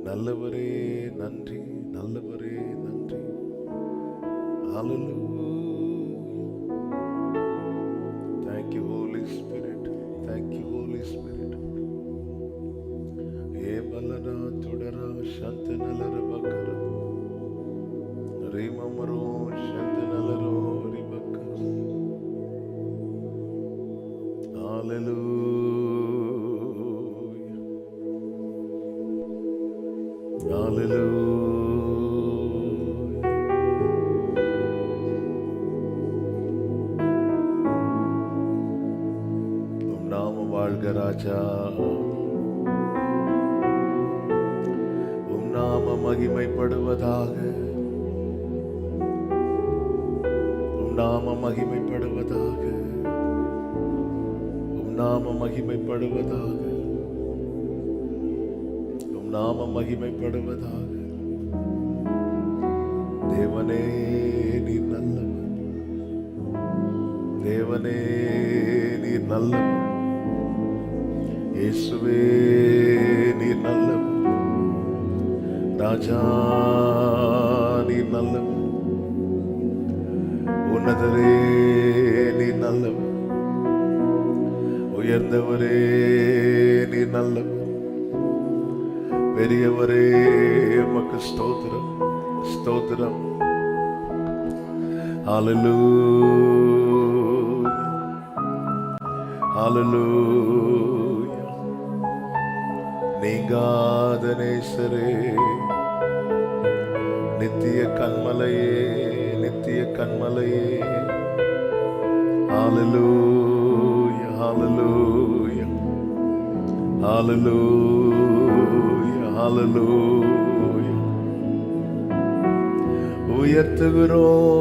நல்லவரே நன்றி, நல்லவரே நன்றி. Hallelujah. Thank you, Holy Spirit. Thank you, Holy Spirit. Ebalana tudara shantanalara bakara. Remamaro shantanalaro ribakara. Hallelujah. Hallelujah. வாழ்க ராஜா, உம் நாம மகிமைப்படுவதாக, உம் நாம மகிமைப்படுவதாக, உம் நாம மகிமைப்படுவதாக, உம் நாம மகிமைப்படுவதாக. தேவனே நீர் நல்லவர், தேவனே நீர் நல்லவர், இயேசுவே நீர் நல்லவர், ராஜா நீர் நல்லவர், உன்னதரே நீர் நல்லவர், உயர்ந்தவரே நீர் நல்லவர், பெரியவரே உமக்கு ஸ்தோத்திரம், ஸ்தோத்திரம். ஹல்லேலூயா, ஹல்லேலூயா. நீங்காத நேசரே, நித்திய கன்மலையே, நித்திய கன்மலையே. ஹல்லேலூயா, ஹல்லேலூயா, ஹல்லேலூயா, ஹல்லேலூயா. உயர்த்துகிறோம்,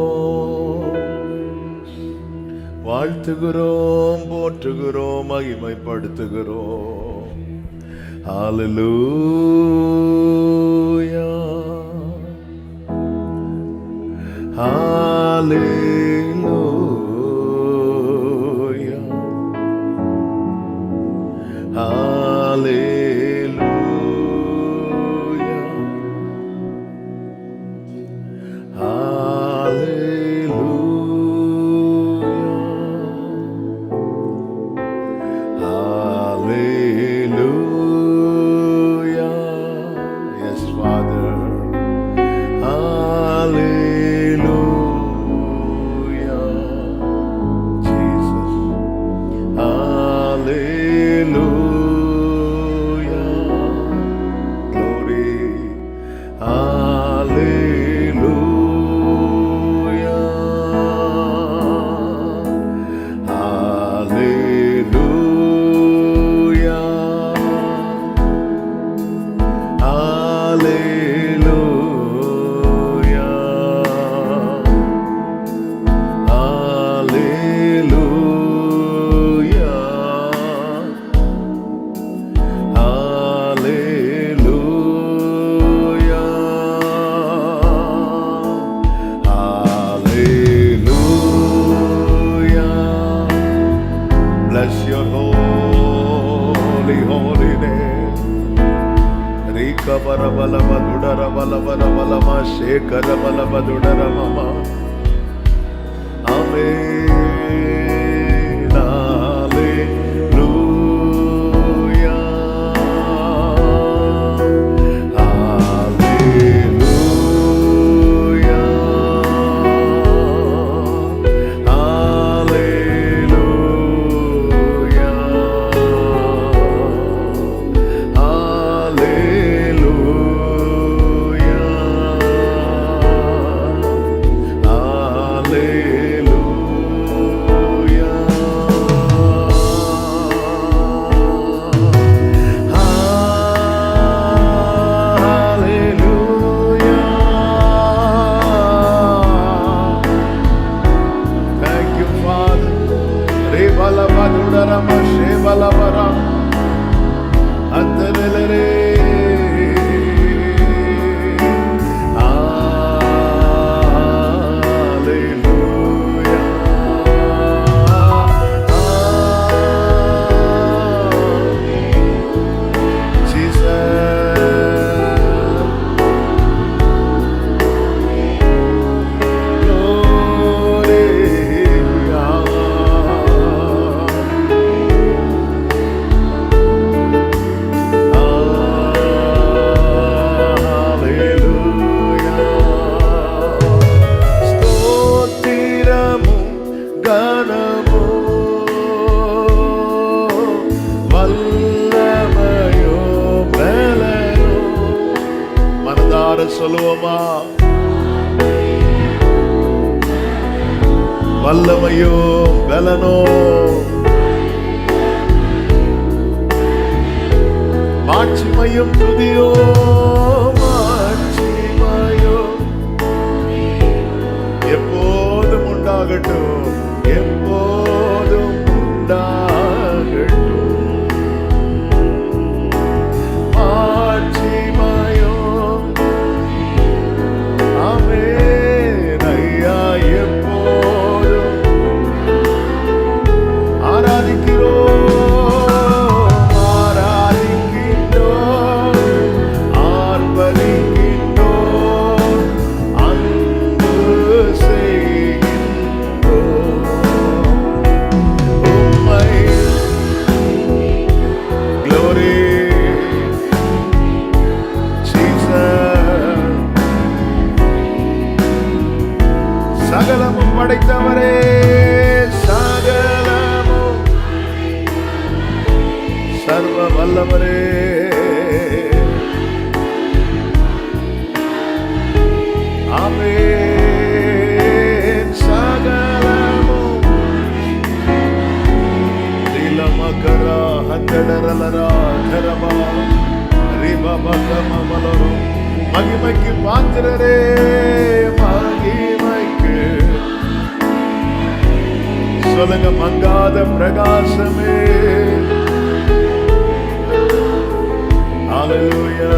வாழ்த்துகிறோம், போற்றுகிறோம், மகிமைப்படுத்துகிறோம். Hallelujah, hallelujah, hallelujah, hallelujah. Bless your holy, holy name. Rika Baravala Badudara Balavara Balama Shekara Balavadudara Mama. Amen. Hallelujah. மனதார சொல்லுவோமா? வல்லமையோ பலனோ மாட்சிமையும் துதியோ மாட்சிமையோ எப்போதும் உண்டாகட்டும், எப்போதும் உண்டாகட்டும். மாட்சிமையோ ஆமென் ஐயா, எப்போதும் ஆராதிக்கிறோம். சகலமும் படைத்தவரே, சகலமும் சர்வ வல்லவரே, ஆமென். சகலமும் திலமகரா ஹந்தடரலரா தரமா ரிபபகமமலரோ மகிமைக்கு பாத்திரரே, மகிமைக்கு சொல்லுங்க. மங்காத பிரகாசமே, ஹல்லேலூயா.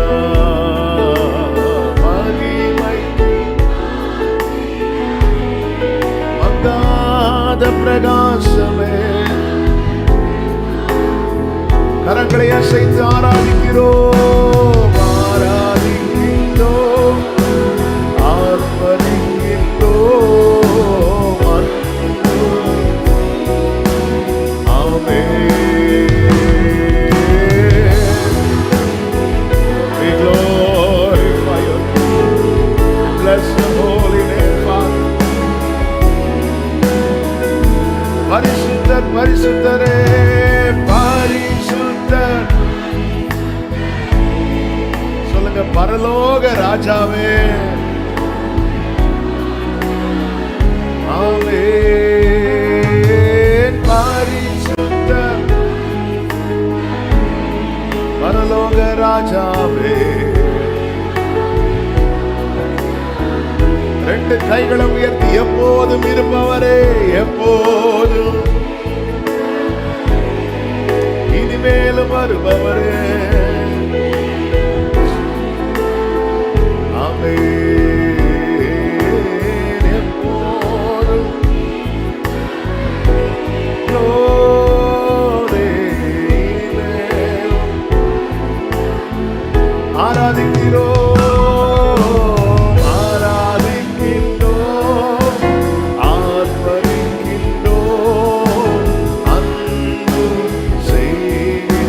மகிமைக்கு மங்காத பிரகாசமே, கரங்களை அசைத்து ஆராதிக்கிறோம், ஆராதிக்கிறோம், ஆர்ப்பரிக்கிறோம். ஆமென். We glorify your name. Bless your holy name, Father. பரிசுத்தர் பரிசுத்தரே, பரிசுத்தர். சொல்லுங்க, பரலோக ராஜாவே, ஆமென். பரிசுத்தர் பரலோக ராஜாவே, ரெண்டு கைகளை உயர்த்தி எப்போதும் இருப்பவரே, எப்போதும் இனிமேலும் வருபவரே, ஆமென். எப்போதும் ஆராதிக்கிறோம், ஆராதிக்கிறோம், ஆர்ப்பரிக்கிறோம், அன்பு செய்கிறோம்,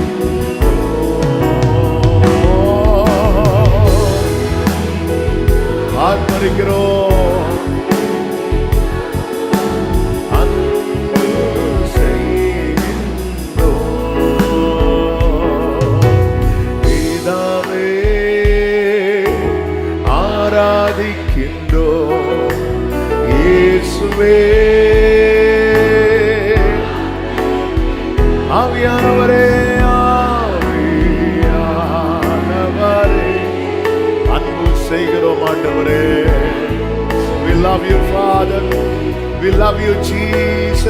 ஆர்ப்பரிக்கிறோம், அன்பு செய்கிறோம். பிதாவே, ஆராதிக்கின்றோம். இயேசுவே, ஆவியானவரே, ஆவியானவரே, அன்பு செய்கிறோம் ஆண்டவரே. We love you, Father. We love you, Jesus.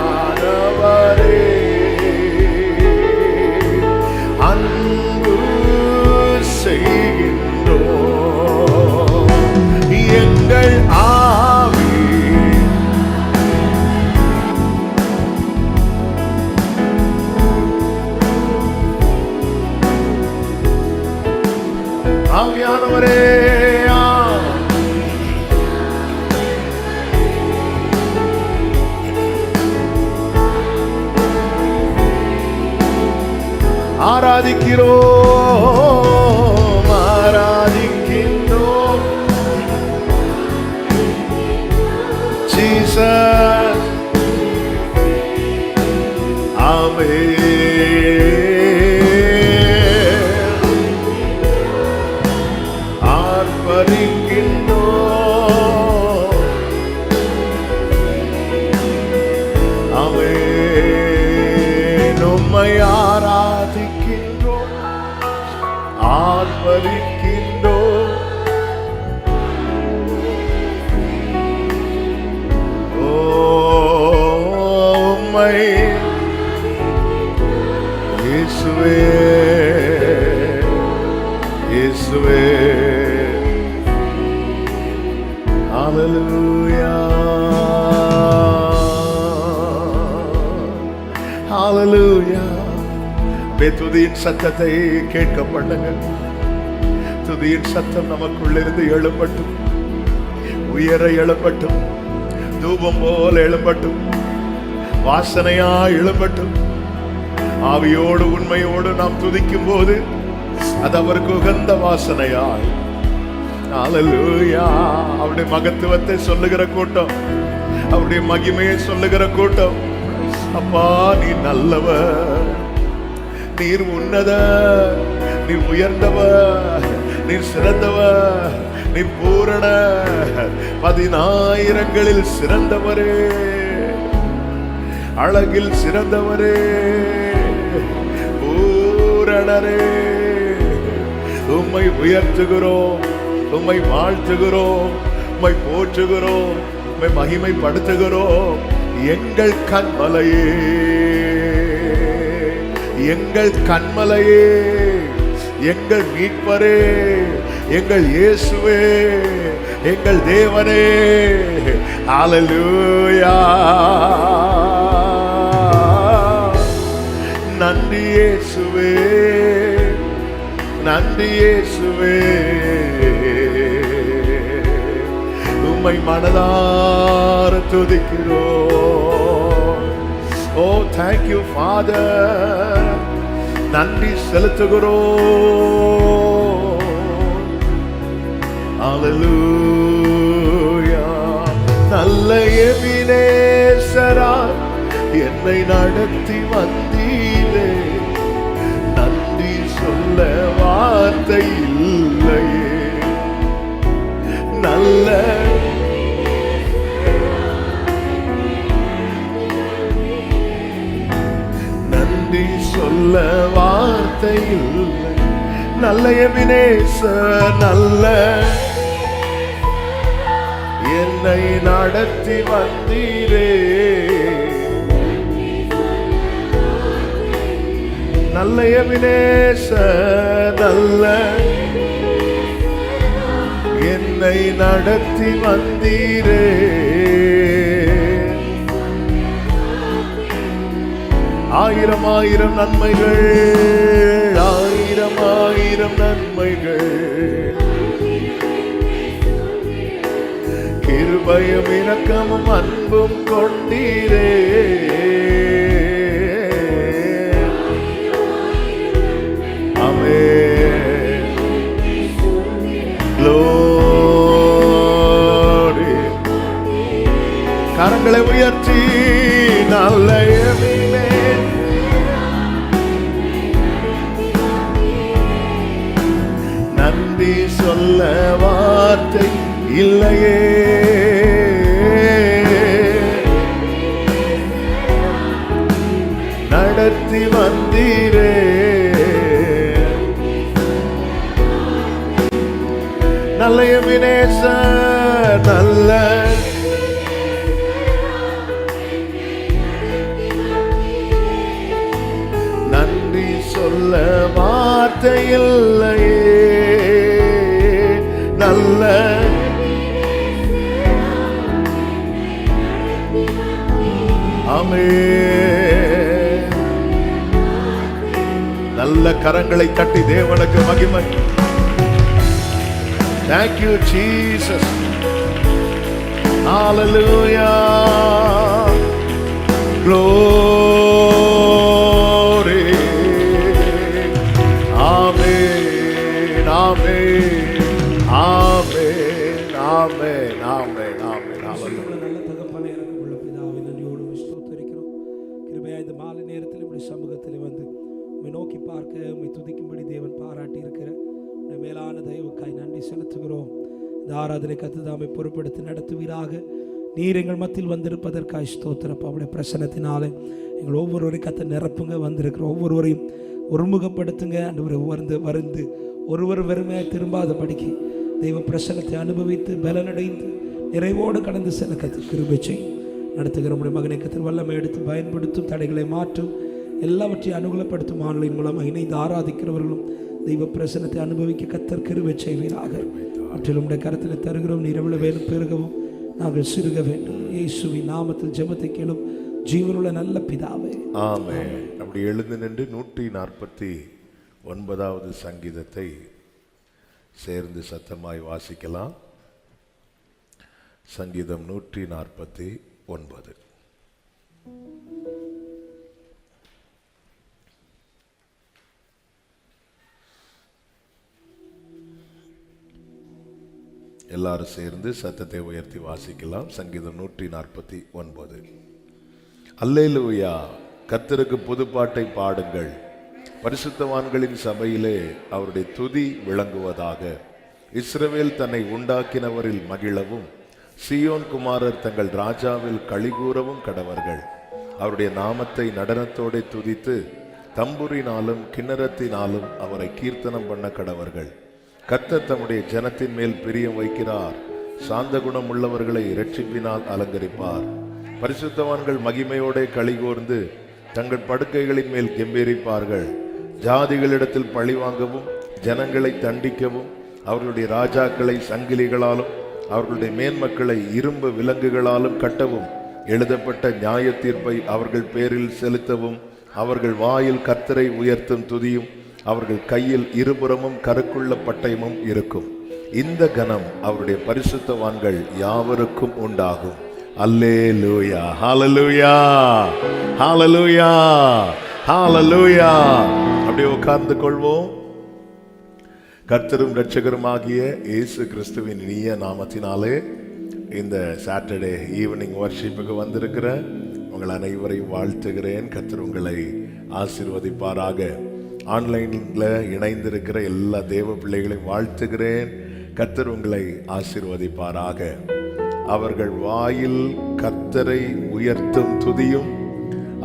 ஆவியானவரே, அன்பு செய்கின்றோம். எங்கள் ஆவி ஆவியானவரே, ஆராதிக்கிறோம், ஆராதிக்கின்றோம். ஜீசஸ், ஆமென். ஆர்ப்பரிக்கின்றோ. உம்மை இயேசுவே இயேசுவே. ஹல்லேலூயா ஹல்லேலூயா. துதியின் சத்தத்தை கேட்க பண்ணுங்க. துதியின் சத்தம் நமக்குள்ளிருந்து எழும்பட்டும், உயர எழும்பட்டும், தூபம் போல எழும்பட்டும், வாசனையா எழும்பட்டும். ஆவியோடு உண்மையோடு நாம் துதிக்கும் போது அது அவருக்கு உகந்த வாசனையாய். ஹல்லேலூயா. அவருடைய மகத்துவத்தை சொல்லுகிற கூட்டம், அவருடைய மகிமையை சொல்லுகிற கூட்டம். அப்பா நீ நல்லவர், நீர் உன்னத, நீ உயர்ந்தவர், நீ சிறந்தவர், நீ பூரண, 10,000களில் சிறந்தவரே, அழகில் சிறந்தவரே, பூரணரே. உம்மை உயர்த்துகிறோம், உம்மை வாழ்த்துகிறோம், உம்மை போற்றுகிறோம், உம்மை மகிமைப்படுத்துகிறோம். எங்கள் கண்மலையே, எங்கள் கண்மலையே, எங்கள் மீட்பரே, எங்கள் இயேசுவே, எங்கள் தேவனே. ஹல்லேலூயா. நன்றி இயேசுவே, நன்றி இயேசுவே. உம்மை மனதார துதிக்கிறோம். ஓ thank you Father. நன்றி செலுத்துகிறோம். ஹல்லேலூயா. நல்ல எபினேசரா என்னை நடத்தி வந்தீரே, நன்றி சொல்ல வார்த்தை இல்லையே. நல்ல நன்றி சொல்ல வார்த்தை இல்லை. நல்ல எபினேசர், நல்ல என்னை நடத்தி வந்தீரே, நல்ல எபினேசர், நல்ல என்னை நடத்தி வந்தீரே. ஆயிரம் ஆயிரம் நன்மைகள், ஆயிரம் ஆயிரம் நன்மைகள், கிருபையும் இரக்கமும் அன்பும் கொண்டீரே. ஆமென். Glory. கரங்களை உயர்த்தி நல்ல நன்றி சொல்ல வார்த்தை இல்லையே. நடத்தி வந்தீரே, நல்ல எபினேசர், நல்ல நன்றி சொல்ல வார்த்தை இல்லையே. நல்ல ஆமென். நல்ல கரங்களை தட்டி தேவனுக்கு மகிமை. Thank you Jesus. Hallelujah. Glory. Amen. Amen. Amen. Amen. Amen. Amen. Hallelujah. நல்ல தகப்பனே, இறக்கமுள்ள பிதாவே, நன்றியோடு ஸ்தோத்திரிக்கிறோம். கிருபையா இந்த மாலை நேரத்தில் உம்முடைய சமூகத்தில் வந்து உம்மை நோக்கி பார்க்க, உம்மை துதிக்கும்படி தேவன் பாராட்டி இருக்கிற உம்முடைய மேலான தயவுக்காய் நன்றி செலுத்துகிறோம். இந்த ஆராதனை கர்த்தர் பொறுப்படுத்தி நடத்துவீராக. நீர் எங்கள் மத்தியில் வந்திருப்பதற்காய் ஸ்தோத்திரம். அவருடைய பிரசன்னத்தினாலே எங்கள் ஒவ்வொருவரையும் கர்த்தர் நிரப்புங்க. வந்திருக்கிற ஒவ்வொருவரையும் ஒருமுகப்படுத்துங்க ஆண்டவரை. வருந்து ஒருவர் வெறுமையாக திரும்பாத படிக்க தெய்வ பிரசனத்தை அனுபவித்து பலனடைந்து நிறைவோடு கடந்து செல்ல கிருபை செய்யும். நடத்துகிற நம்முடைய மகனை கர்த்தர் வல்லமை எடுத்து பயன்படுத்தும், தடைகளை மாற்றும், எல்லாவற்றையும் அனுகூலப்படுத்தும். ஆன்லைன் மூலமாக இணைந்து ஆராதிக்கிறவர்களும் தெய்வ பிரசனத்தை அனுபவிக்க கர்த்தர் கிருபை செய்வீராக. அவற்றில் உடைய கருத்தில் தருகிறோம். நீர் எவ்வளவு வேணும் பெருகவும் நாங்கள் சிறுக வேண்டும். இயேசுவின் நாமத்தில் ஜெபத்தை கேளும் ஜீவனுள்ள நல்ல பிதாவே, ஆமென். அப்படி எழுந்து நின்று 149வது சங்கீதத்தை சேர்ந்து சத்தமாய் வாசிக்கலாம். சங்கீதம் 149. எல்லாரும் சேர்ந்து சத்தத்தை உயர்த்தி வாசிக்கலாம். சங்கீதம் 149. அல்லேலூயா, கர்த்தருக்கு புதுப்பாட்டை பாடுங்கள். பரிசுத்தவான்களின் சபையிலே அவருடைய துதி விளங்குவதாக. இஸ்ரவேல் தன்னை உண்டாக்கினவரில் மகிழவும், சீயோன் குமாரர் தங்கள் ராஜாவில் களிகூறவும் கடவர்கள். அவருடைய நாமத்தை நடனத்தோടെ துதித்து தம்புரினாலும் கிண்ணறத்தினாலும் அவரை கீர்த்தனம் பண்ண கடவர்கள். கர்த்தர் தம்முடைய ஜனத்தின் மேல் பிரியம் வைக்கிறார். சாந்த குணம் உள்ளவர்களை இரட்சிப்பினால் அலங்கரிப்பார். பரிசுத்தவான்கள் மகிமையோടെ களிகூர்ந்து தங்கள் படுக்கைகளின் மேல் கெம்பீரிப்பார்கள். ஜாதிகளிடத்தில் பழிவாங்கவும் ஜனங்களை தண்டிக்கவும் அவர்களுடைய ராஜாக்களை சங்கிலிகளாலும் அவர்களுடைய மேன்மக்களை இரும்பு விலங்குகளாலும் கட்டவும் எழுதப்பட்ட நியாய தீர்ப்பை அவர்கள் பேரில் செலுத்தவும் அவர்கள் வாயில் கர்த்தரை உயர்த்தும் துதியும் அவர்கள் கையில் இருபுறமும் கருக்குள்ள பட்டயமும் இருக்கும். இந்த கனம் அவருடைய பரிசுத்தவான்கள் யாவருக்கும் உண்டாகும். அல்லேலூயா, ஹல்லேலூயா, ஹல்லேலூயா, ஹல்லேலூயா. அப்படியே உட்கார்ந்து கொள்வோம். கர்த்தரும் இரட்சகருமாகிய இயேசு கிறிஸ்துவின் இனிய நாமத்தினாலே இந்த சாட்டர்டே ஈவினிங் வர்ஷிப்புக்கு வந்திருக்கிற உங்கள் அனைவரையும் வாழ்த்துகிறேன். கர்த்தர் உங்களை ஆசீர்வதிப்பாராக. ஆன்லைனில் இணைந்திருக்கிற எல்லா தேவ பிள்ளைகளையும் வாழ்த்துகிறேன். கர்த்தர் உங்களை ஆசீர்வதிப்பாராக. அவர்கள் வாயில் கர்த்தரை உயர்த்தும் துதியும்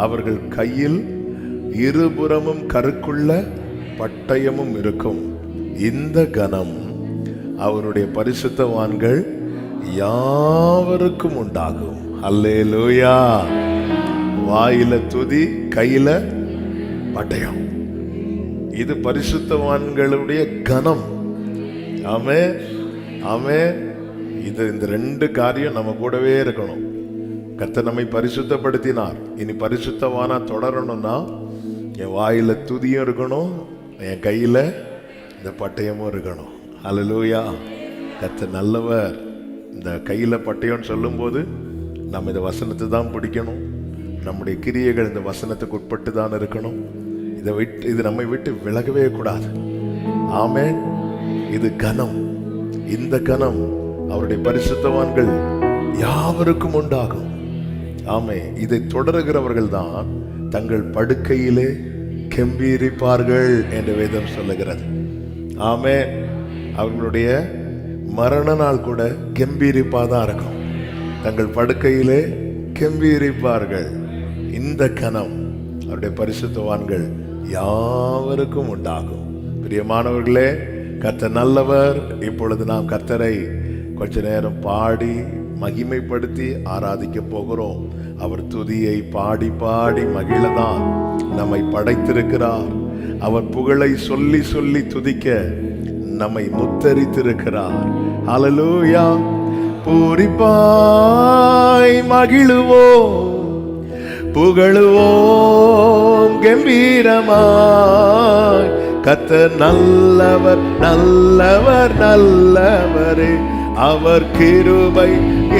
அவர்கள் கையில் இருபுறமும் கருக்குள்ள பட்டயமும் இருக்கும். இந்த கனம் அவருடைய பரிசுத்தவான்கள் யாவருக்கும் உண்டாகும். அல்லேலூயா. வாயில துதி, கையில பட்டயம். இது பரிசுத்தவான்களுடைய கனம். ஆமே, ஆமே. இந்த ரெண்டு காரியம் நம்ம கூடவே இருக்கணும். கர்த்தர் நம்மை பரிசுத்தப்படுத்தினார். இனி பரிசுத்தவானா தொடரணும்னா என் வாயில துதியும் இருக்கணும், என் கையில இந்த பட்டயமும் இருக்கணும். அல்லேலூயா. கர்த்தர் நல்லவர். இந்த கையில பட்டயம்னு சொல்லும்போது நம்ம இந்த வசனத்தை தான் பிடிக்கணும். நம்முடைய கிரியைகள் இந்த வசனத்துக்கு உட்பட்டு தான் இருக்கணும். இது நம்மை விட்டு விலகவே கூடாது. ஆமென். இது கனம். இந்த கனம் அவருடைய பரிசுத்தவான்கள் யாவருக்கும் உண்டாகும். ஆமே. இதை தொடருகிறவர்கள் தான் தங்கள் படுக்கையிலே கெம்பீரிப்பார்கள் என்று வேதம் சொல்லுகிறது. ஆமே. அவர்களுடைய மரண நாள் கூட கெம்பீரிப்பாதான் இருக்கும். தங்கள் படுக்கையிலே கெம்பீரிப்பார்கள். இந்த கனம் அவருடைய பரிசுத்தவான்கள் யாவருக்கும் உண்டாகும். பிரியமானவர்களே, கர்த்தர் நல்லவர். இப்பொழுது நாம் கர்த்தரை கொஞ்ச நேரம் பாடி மகிமைப்படுத்தி ஆராதிக்க போகிறோம். அவர் துதியை பாடி பாடி மகிழதான் நம்மை படைத்திருக்கிறார். அவர் புகழை சொல்லி சொல்லி துதிக்க நம்மை முத்தரித்திருக்கிறார். ஹல்லேலூயா. பூரிப்பாய் மகிழுவோம், புகழுவோம் கம்பீரமாய். கர்த்தர் நல்லவர், நல்லவர், நல்லவரே. அவர் கிருபை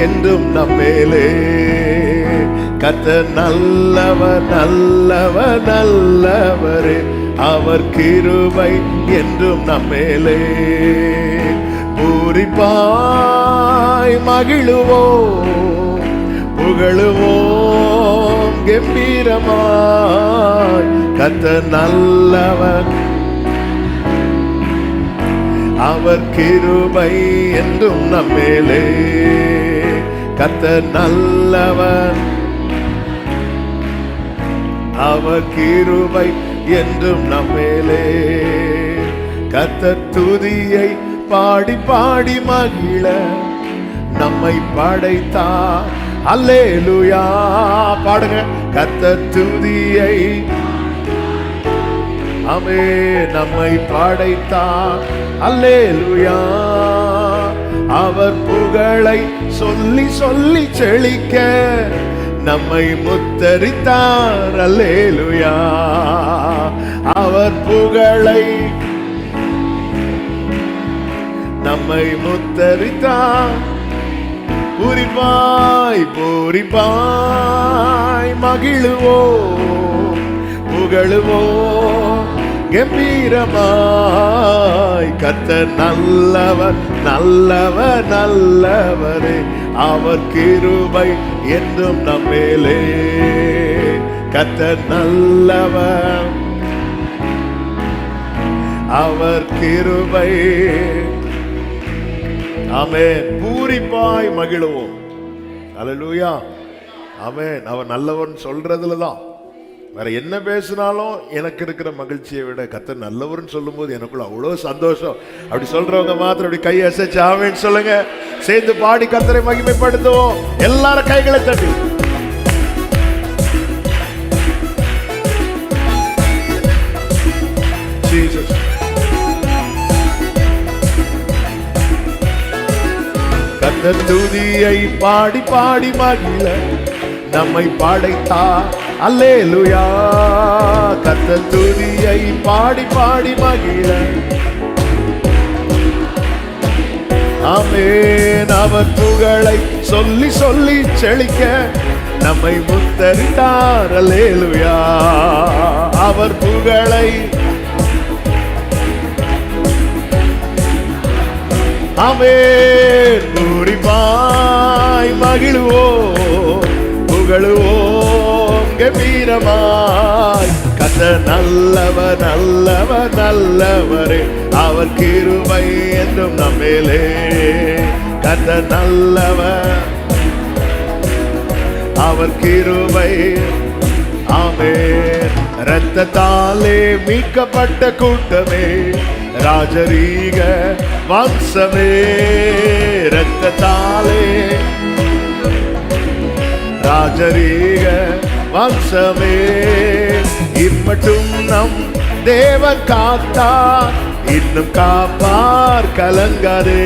என்றும் நம்மேலே. கர்த்தர் நல்லவர், நல்லவர், நல்லவரே. அவர் கிருபை என்றும் நம்மேலே. பூரிப்பாய் மகிழுவோம், புகழுவோம் கம்பீரமாய். கர்த்தர் நல்லவர், அவர் கிருபை என்றும் நம்மேலே. கர்த்தர் நல்லவர், அவர் கிருபை என்றும் நம்மேலே. கர்த்தர் துதியை பாடி பாடி மகிழ நம்மை படைத்தார். அல்லேலூயா பாடுங்க. கர்த்தர் துதியை அமே நம்மை படைத்தார். அல்லேலூயா. அவர் புகழை சொல்லி சொல்லி செழிக்க நம்மை முத்தரித்தார். அல்லேலூயா. அவர் புகழை நம்மை முத்தரித்தார். பூரிப்பாய் பூரிப்பாய் மகிழுவோம் புகழுவோம் கம்பீரமாய். கர்த்தர் நல்லவர் நல்லவர் நல்லவரே, அவர் கிருபை என்றும் நம்மேலே. கர்த்தர் நல்லவர், அவர் கிருபை. ஆமென். பூரிப்பாய் மகிழுவோம். அல்லேலூயா. ஆமென். அவர் நல்லவன் சொல்றதுலதான், வேற என்ன பேசினாலும் எனக்கு இருக்கிற மகிழ்ச்சியை விட கர்த்தர் நல்லவர்னு சொல்லும் போது எனக்குள்ள அவ்வளவு சந்தோஷம். அப்படி சொல்றவங்க மாத்திரம் அப்படி கை அசைச்சு ஆமென் சொல்லுங்க. சேர்ந்து பாடி கர்த்தரை மகிமைப்படுத்துவோம். எல்லாரும் கைகளை தட்டி. ஜீசஸ். கர்த்தர் துதியை பாடி பாடி மகிழ நம்மை படைத்தார். அல்லேலூயா. கர்த்தர் துதியை பாடி பாடி மகிழ. ஆமென். அவர் புகழை சொல்லி சொல்லி செழிக்க நம்மை முத்தரித்தார். அல்லேலூயா. அவர் புகழை ஆமென். பூரிப்பாய் மகிழுவோம் புகழுவோம் கம்பீரமாய். கர்த்தர் நல்லவர் நல்லவர் நல்லவரே, அவர் கிருபை என்றும் நம்மேலே. கர்த்தர் நல்லவர், அவர் கிருபை. ஆமென். இரத்தத்தாலே மீட்கப்பட்ட கூட்டமே, ராஜரீக வம்சமே. இரத்தத்தாலே ராஜரீக வம்சமே. இம்மட்டும் நம் தேவன் காத்தார், இன்னும் காப்பார் கலங்காதே.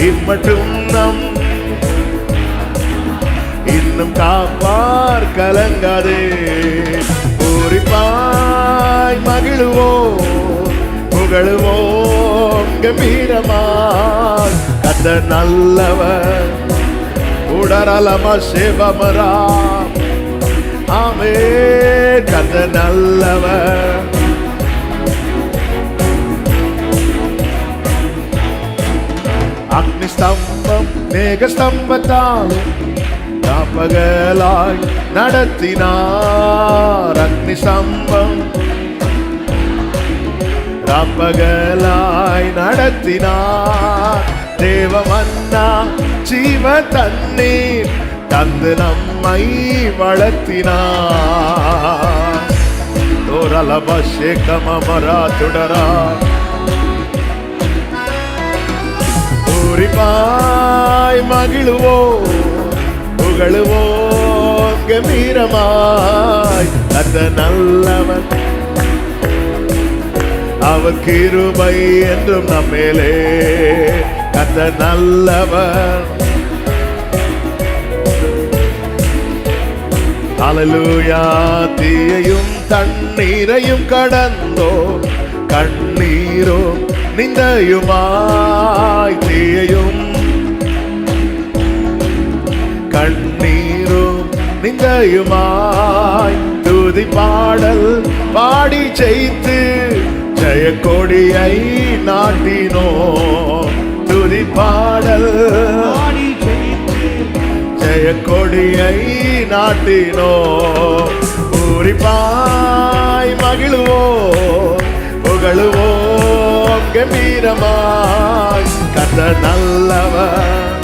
இம்மட்டும் நம் இன்னும் காப்பார் கலங்காதே. பூரிப்பாய் மகிழுவோம் புகழுவோம் கம்பீரமாய். கர்த்தர் நல்லவர். உடரலம சிவமரா. ஆமென். கர்த்தர் நல்லவர். அக்னி ஸ்தம்பம் மேக ஸ்தம்பத்தால் பகலாய் நடத்தினார். அக்னி ஸ்தம்பம் ராப்பகலாய் நடத்தினார். தேவமன்னா ஜீவ தண்ணீர் தந்து நம்மை வளர்த்தினார். தோரலபஷேகமரா தொடரா. பூரிப்பாய் மகிழுவோம் புகழுவோம் கம்பீரமாய். கர்த்தர் நல்லவர், அவர் கிருபை என்றும் நம்மேலே. கர்த்தர் நல்லவர். அல்லேலூயா. தீயையும் தண்ணீரையும் கடந்தோ கண்ணீரும் நிந்தையுமாய். தீயையும் கண்ணீரும் நிந்தையுமாய். துதி பாடல் பாடி செய்து ஜெயக்கொடியை நாட்டினோ. துதி பாடல் பாடி செய்து ஜெயக்கொடியை நாட்டினோ. பூரிப்பாய் மகிழுவோம் புகழுவோம் கம்பீரமாய். கர்த்தர் நல்லவர்,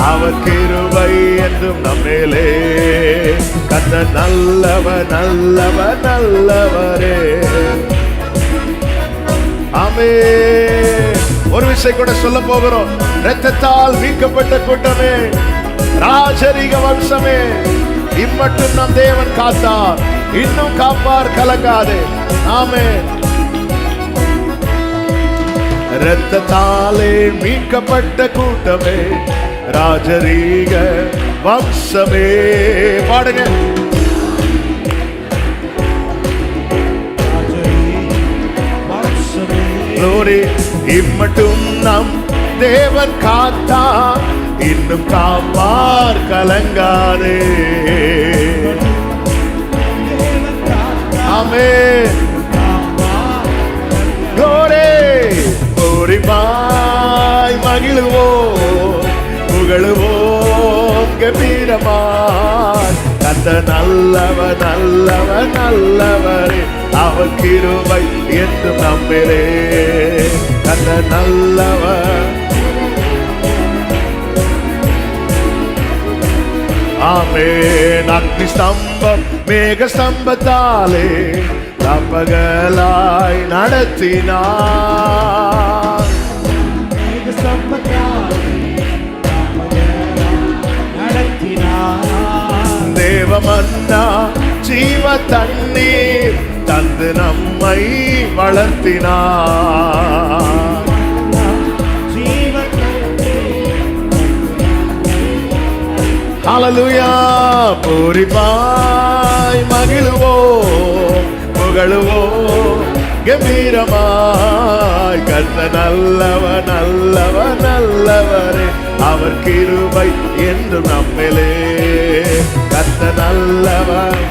அவர் கிருபை என்றும் நம்மேலே. கர்த்தர் நல்லவர் நல்லவர் நல்லவரே. ஆமென். ஒரு விஷயம் கூட சொல்ல போகிறோம். இரத்தத்தால் மீட்கப்பட்ட கூட்டமே, ராஜரீக வம்சமே, இம்மட்டும் நம் தேவன் காத்தார், இன்னும் காப்பார், கலங்காதே. ஆமென். இரத்தத்தாலே மீட்கப்பட்ட கூட்டமே, ராஜரீக வம்சமே. பாடுங்க. glory. இம்மட்டும் நம் தேவன் காத்தா, இன்னும் காப்பார், கலங்காதே. ஆமென். glory. பூரிப்பாய் மகிழுவோம், புகழுவோம் கம்பீரமாய். கர்த்தர் நல்லவர் நல்லவர் நல்லவரே, அவர் கிருபை என்றும் நம்மிலே. கர்த்தர் நல்லவர். ஆமென். அக்னி ஸ்தம்பம் மேக ஸ்தம்பத்தாலே பகலாய் நடத்தினார். தேவமன்னா ஜீவ தண்ணீர் தந்து நம்மை வளர்த்தினார். ஹல்லேலூயா. பூரிப்பாய் மகிழுவோம், புகழுவோம் கம்பீரமாய். கர்த்தர் நல்லவர் நல்லவர் நல்லவரே, அவர் கிருபை என்றும் நம்மிலே. கர்த்தர் நல்லவர்.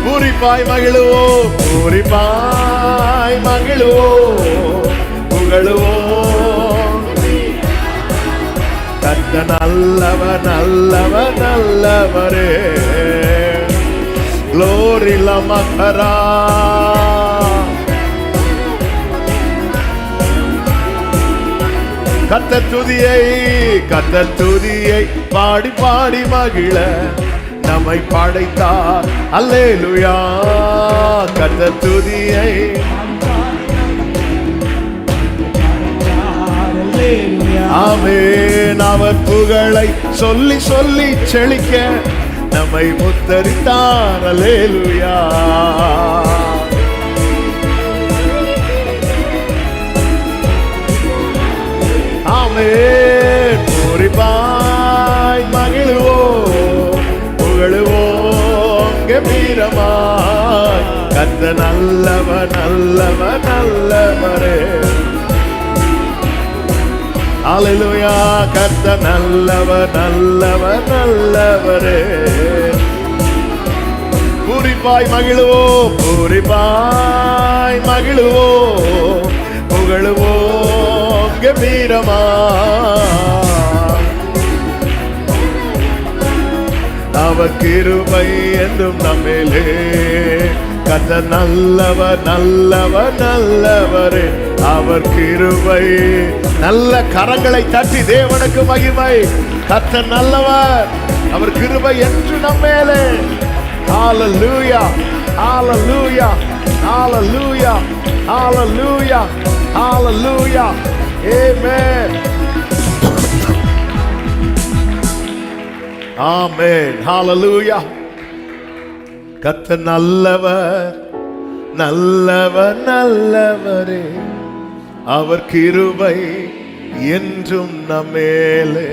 பூரிப்பாய் மகிழுவோம், பூரிப்பாய் மகிழுவோம், புகழுவோம். கர்த்தர் நல்லவர் நல்லவர் நல்லவரே. glory lamakara. கர்த்தர் துதியை பாடி பாடி மகிழ நம்மை படைத்தார். அல்லேலூயா. கர்த்தர் துதியை. ஆமென். அவர் புகழை சொல்லி சொல்லி செழிக்க நம்மை முத்தரித்தார். அல்லேலூயா. ஆமென். பூரிப்பாய் மகிழுவோம், புகழுவோம் கம்பீரமாய். கர்த்தர் நல்லவர் நல்லவர் நல்லவரே. அல்லேலூயா. கர்த்தர் நல்லவர் நல்லவர் நல்லவரே. பூரிப்பாய் மகிழுவோம், பூரிப்பாய் மகிழுவோம், புகழுவோம் கம்பீரமாய். அவர் கிருபை என்றும் நம்மிலே. கர்த்தர் நல்லவர் நல்லவர் நல்லவரே, அவர் கிருபை. நல்ல கரங்களை தட்டி தேவனுக்கு மகிமை. கர்த்தர் நல்லவர், அவர் கிருபை என்று நம்மேலே. ஹalleluya hallelujah hallelujah hallelujah hallelujah amen amen hallelujah. கர்த்தர் நல்லவர் நல்லவர் நல்லவரே, அவர் கிருபை என்றும் நம்மேலே.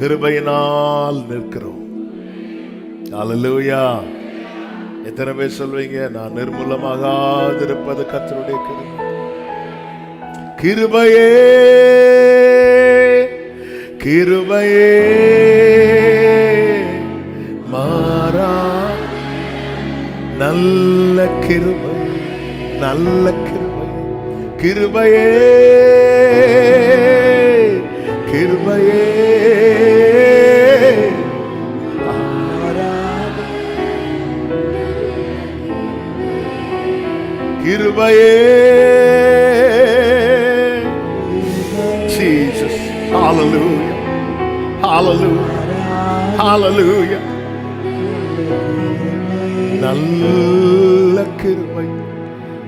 கிருபையினால் நிற்கிறோம். ஹல்லேலூயா. எத்தனை பேர் சொல்வீங்க, நான் நிர்மூலமாகாதிருப்பது கர்த்தருடைய கிருபை. கிருபையே கிருபையே மாறா நல்ல கிருபை நல்ல கிருபை. கிருபையே கிருபையே கிருபையே. Jesus hallelujah Hallelujah. Hallelujah. நல்ல கிருபை,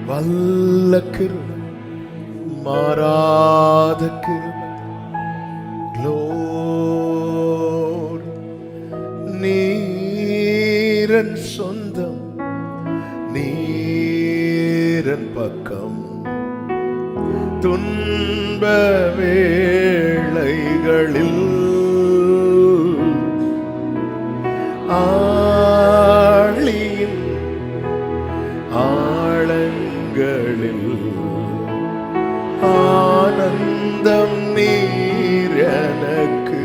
வல்ல கிருபை, மாறாத கிருபை. Glory. நீரன் சொந்தம், நீரன் பக்கம், துன்ப வேளைகளில் ஆழியின் ஆழங்களில் ஆனந்தம் நீர் எனக்கு.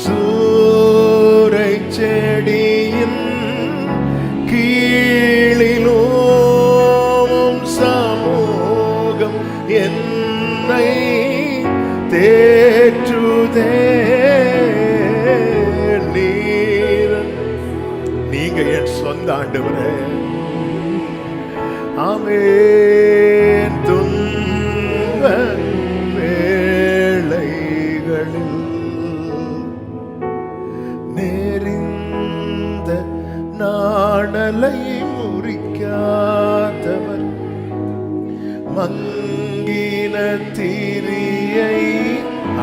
சூரை செடியின் கீழிலும் சமூகம் என்னை தேற்றுதே. நீங்க என் சொந்த ஆண்டவரே. ஆமென். துன்ப வேளைகளில் நெறிந்த நாணலை முறிக்காதவர், மங்கின திரியை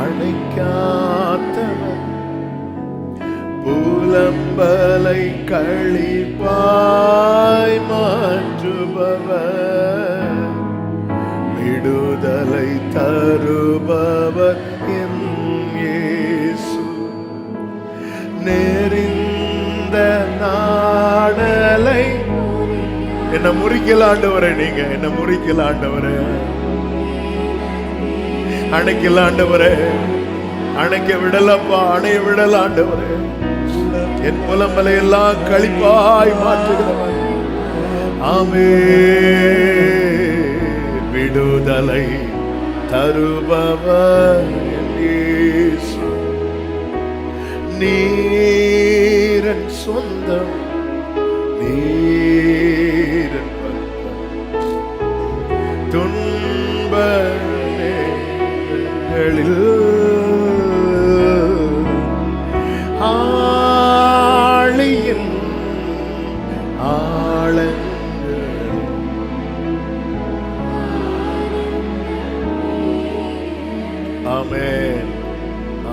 அணைக்காதவர், புலம்பலை களிப்பாய் மாற்றுபவர், விடுதலை தருபவர் என் இயேசு. நெறிந்த நாடலை என்ன முறிக்கல ஆண்டவரே. நீங்க என்ன முறிக்கல ஆண்டவரே, அணைக்கல ஆண்டவரே, அணைக்க விடலப்பா, அணைய விடல ஆண்டவரே. என் புலம்பலை எல்லாம் களிப்பாய் மாற்றுகிறவர். ஆமென். விடுதலை தருபவர் என் இயேசு. நீரன் சொந்தம், நீரன் பக்கம், துன்ப நேரங்களில் ஆழியின் ஆழங்கள். ஆமென்.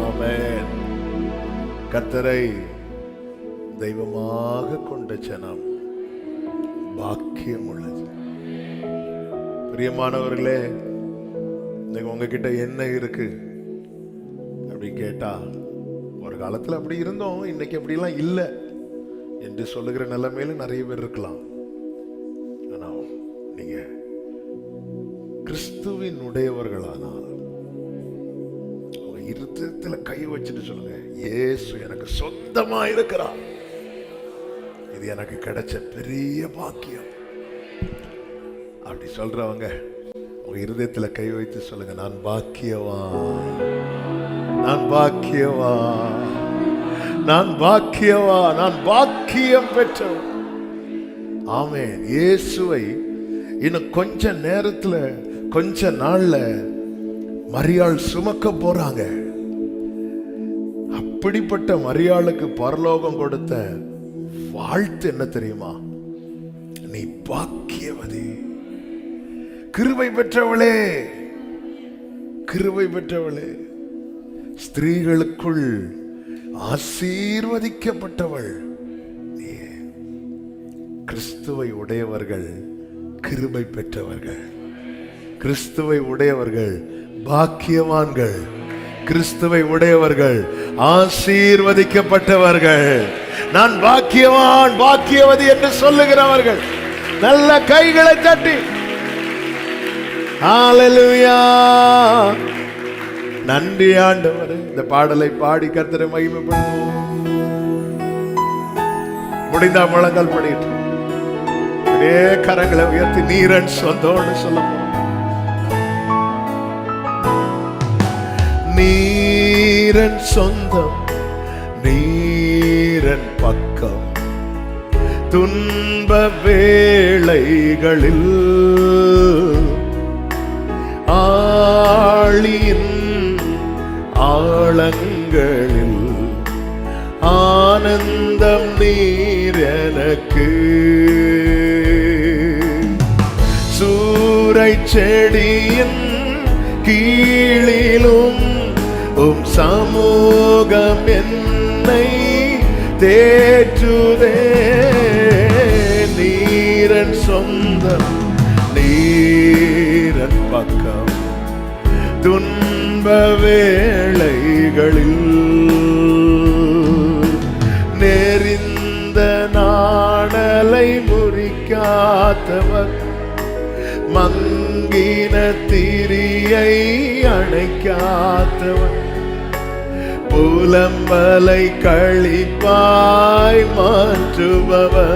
ஆமென். கர்த்தரை தெய்வமாக கொண்ட ஜனம் பாக்கியம் உள்ளது. பிரியமானவர்களே, இன்னைக்கு உங்ககிட்ட என்ன இருக்கு அப்படி கேட்டா, ஒரு காலத்துல அப்படி இருந்தோம், இன்னைக்கு அப்படிலாம் இல்லை என்று சொல்லுகிற நிலைமையில நிறைய பேர் இருக்கலாம். ஆனா நீங்க கிறிஸ்துவின் உடையவர்களானால் உங்க இருதயத்துல கை வச்சுட்டு சொல்லுங்க, இயேசு எனக்கு சொந்தமா இருக்கிறார். இது எனக்கு கிடைச்ச பெரிய பாக்கியம். அப்படி சொல்றவங்க உங்க இருதயத்துல கை வைத்து சொல்லுங்க, நான் பாக்கியவான், நான் பாக்கியவான், நான் பாக்கியவான், நான் பாக்கியம் பெற்றவன். ஆமென். இயேசுவை இன்னும் கொஞ்ச நேரத்துல, கொஞ்ச நாள்ல மரியாள் சுமக்க போறாங்க. அப்படிப்பட்ட மரியாளுக்கு பரலோகம் கொடுத்த வாழ்த்து என்ன தெரியுமா? நீ பாக்கியவதி, கிருபை பெற்றவளே, கிருபை பெற்றவளே, ஸ்திரீகளுக்குள் ஆசீர்வதிக்கப்பட்டவள் நீ. கிறிஸ்துவை உடையவர்கள் கிருபை பெற்றவர்கள், கிறிஸ்துவை உடையவர்கள் பாக்கியவான்கள், கிறிஸ்துவை உடையவர்கள் ஆசீர்வதிக்கப்பட்டவர்கள். நான் பாக்கியவான், பாக்கியவதி என்று சொல்லுகிறவர்கள் நல்ல கைகளை தட்டி ஹல்லேலூயா. நன்றி ஆண்டவரே. இந்த பாடலை பாடி கர்த்தரை மகிமைப்படுத்துவோம். முடிந்தா முழங்கால் படிட்டு ஒரே கரங்களை உயர்த்தி நீரன் சொந்தம்னு சொல்ல போறோம். நீரன் சொந்தம், நீரன் பக்கம், துன்ப வேளைகளில் ஆழியின் ஆழங்களில் ஆனந்தம் நீர் எனக்கு. சூரை செடியின் கீழிலும் உம் சமூகம் என்னை தேற்றுதே. நீரன் சொந்தம் நீரன் பக்கம் துன்ப வேளைகளில் நெறிந்த நாணலை முறிக்காதவர், மங்கின திரியை அணைக்காதவர், புலம்பலை களிப்பாய் மாற்றுபவர்,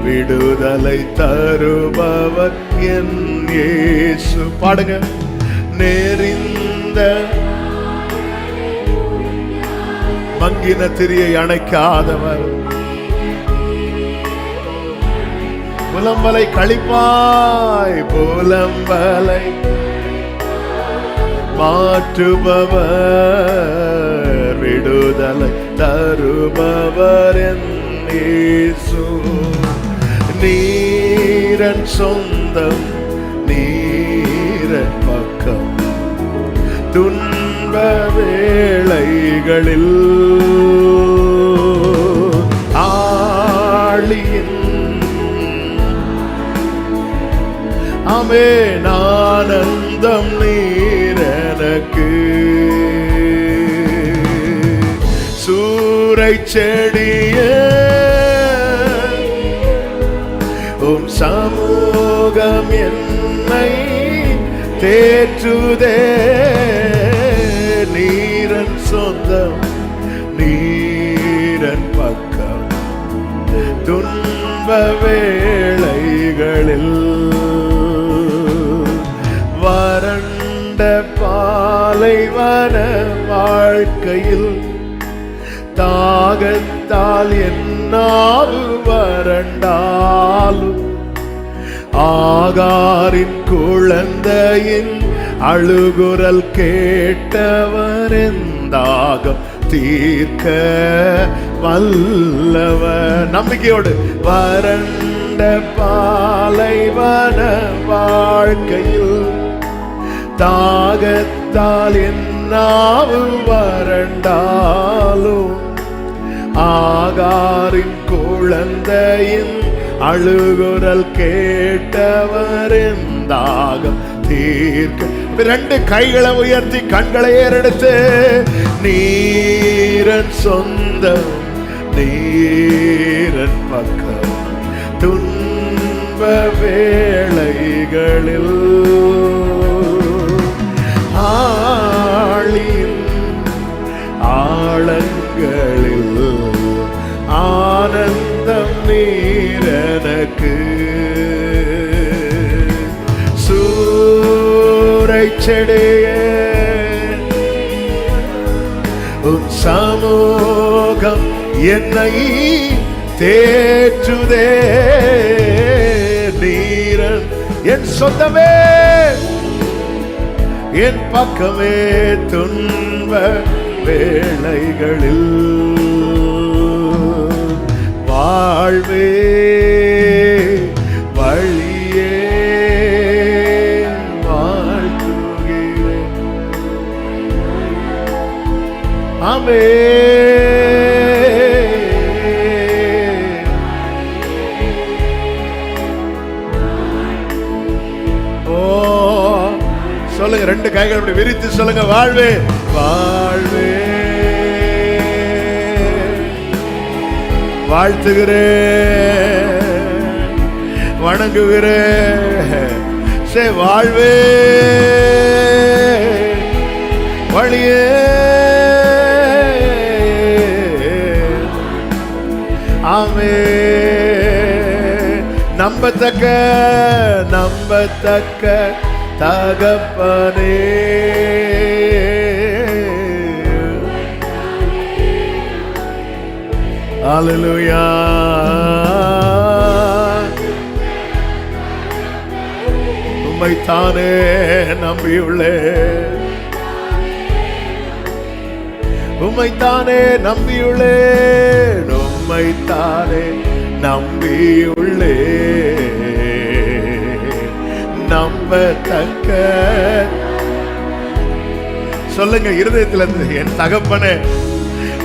விடுதலை தருபவர் என் இயேசு. பாடுங்க. நெறிந்த மங்கின திரியை அணைக்காதவர், புலம்பலை களிப்பாய் புலம்பலை மாற்றுபவர், விடுதலை தருபவர் என் இயேசு. நீரன் சொந்தம் நீரன் பக்கம் துன்ப வேளைகளில் ஆழியின் ஆமென் ஆனந்தம் நீர் எனக்கு. சூரை செடியே உம் சமூகம் என்னை தேற்றுதே. நீரன் சொந்தம் நீரன் பக்கம் துன்ப வேளைகளில் வறண்ட பாலைவன வாழ்க்கையில் தாகத்தால் என்னாவு வறண்டாலும் ஆகாரின் குழந்தையின் அழுகுரல் கேட்டவர் எந்தாகம் தீர்க்க வல்லவர். நம்பிக்கையோடு வறண்ட பாலைவன வாழ்க்கையில் தாகத்தால் என்னாவு வறண்டாலும் ஆகாரின் குழந்தையின் அழுகுரல் கேட்டவர் தாகம் தீர்க்க. ரெண்டு கைகளை உயர்த்தி கண்களை ஏறெடுத்து நீரன் சொந்தம் நீரன் பக்கம் துன்ப வேளைகளில் ஆழியின் ஆழங்களில் ஆனந்தம் நீரனுக்கு. சூரை செடியே உன் சமூகம் என்னை தேற்றுதே. நீரன் என் சொந்தமே என் பக்கமே துன்ப வேளைகளில் வாழ்வே வழியே வாழ்த்துகிறேன். ஆமென். ஓ சொல்லுங்க, ரெண்டு கைகள் அப்படி விரித்து சொல்லுங்க. வாழ்வே வாழ்வே வாழ்த்துகிறேன் வணங்குகிறேன். சே வாழ்வே வழியே ஆமென். நம்பத்தக்க நம்பத்தக்க தகப்பனே அல்லேலூயா. உம்மைத்தானே நம்பியுள்ளே உம்மைத்தானே நம்பியுள்ளேன், உம்மைத்தானே நம்பியுள்ளே, நம்பத்தக்க. சொல்லுங்க இருதயத்துல இருந்து, என் தகப்பனே,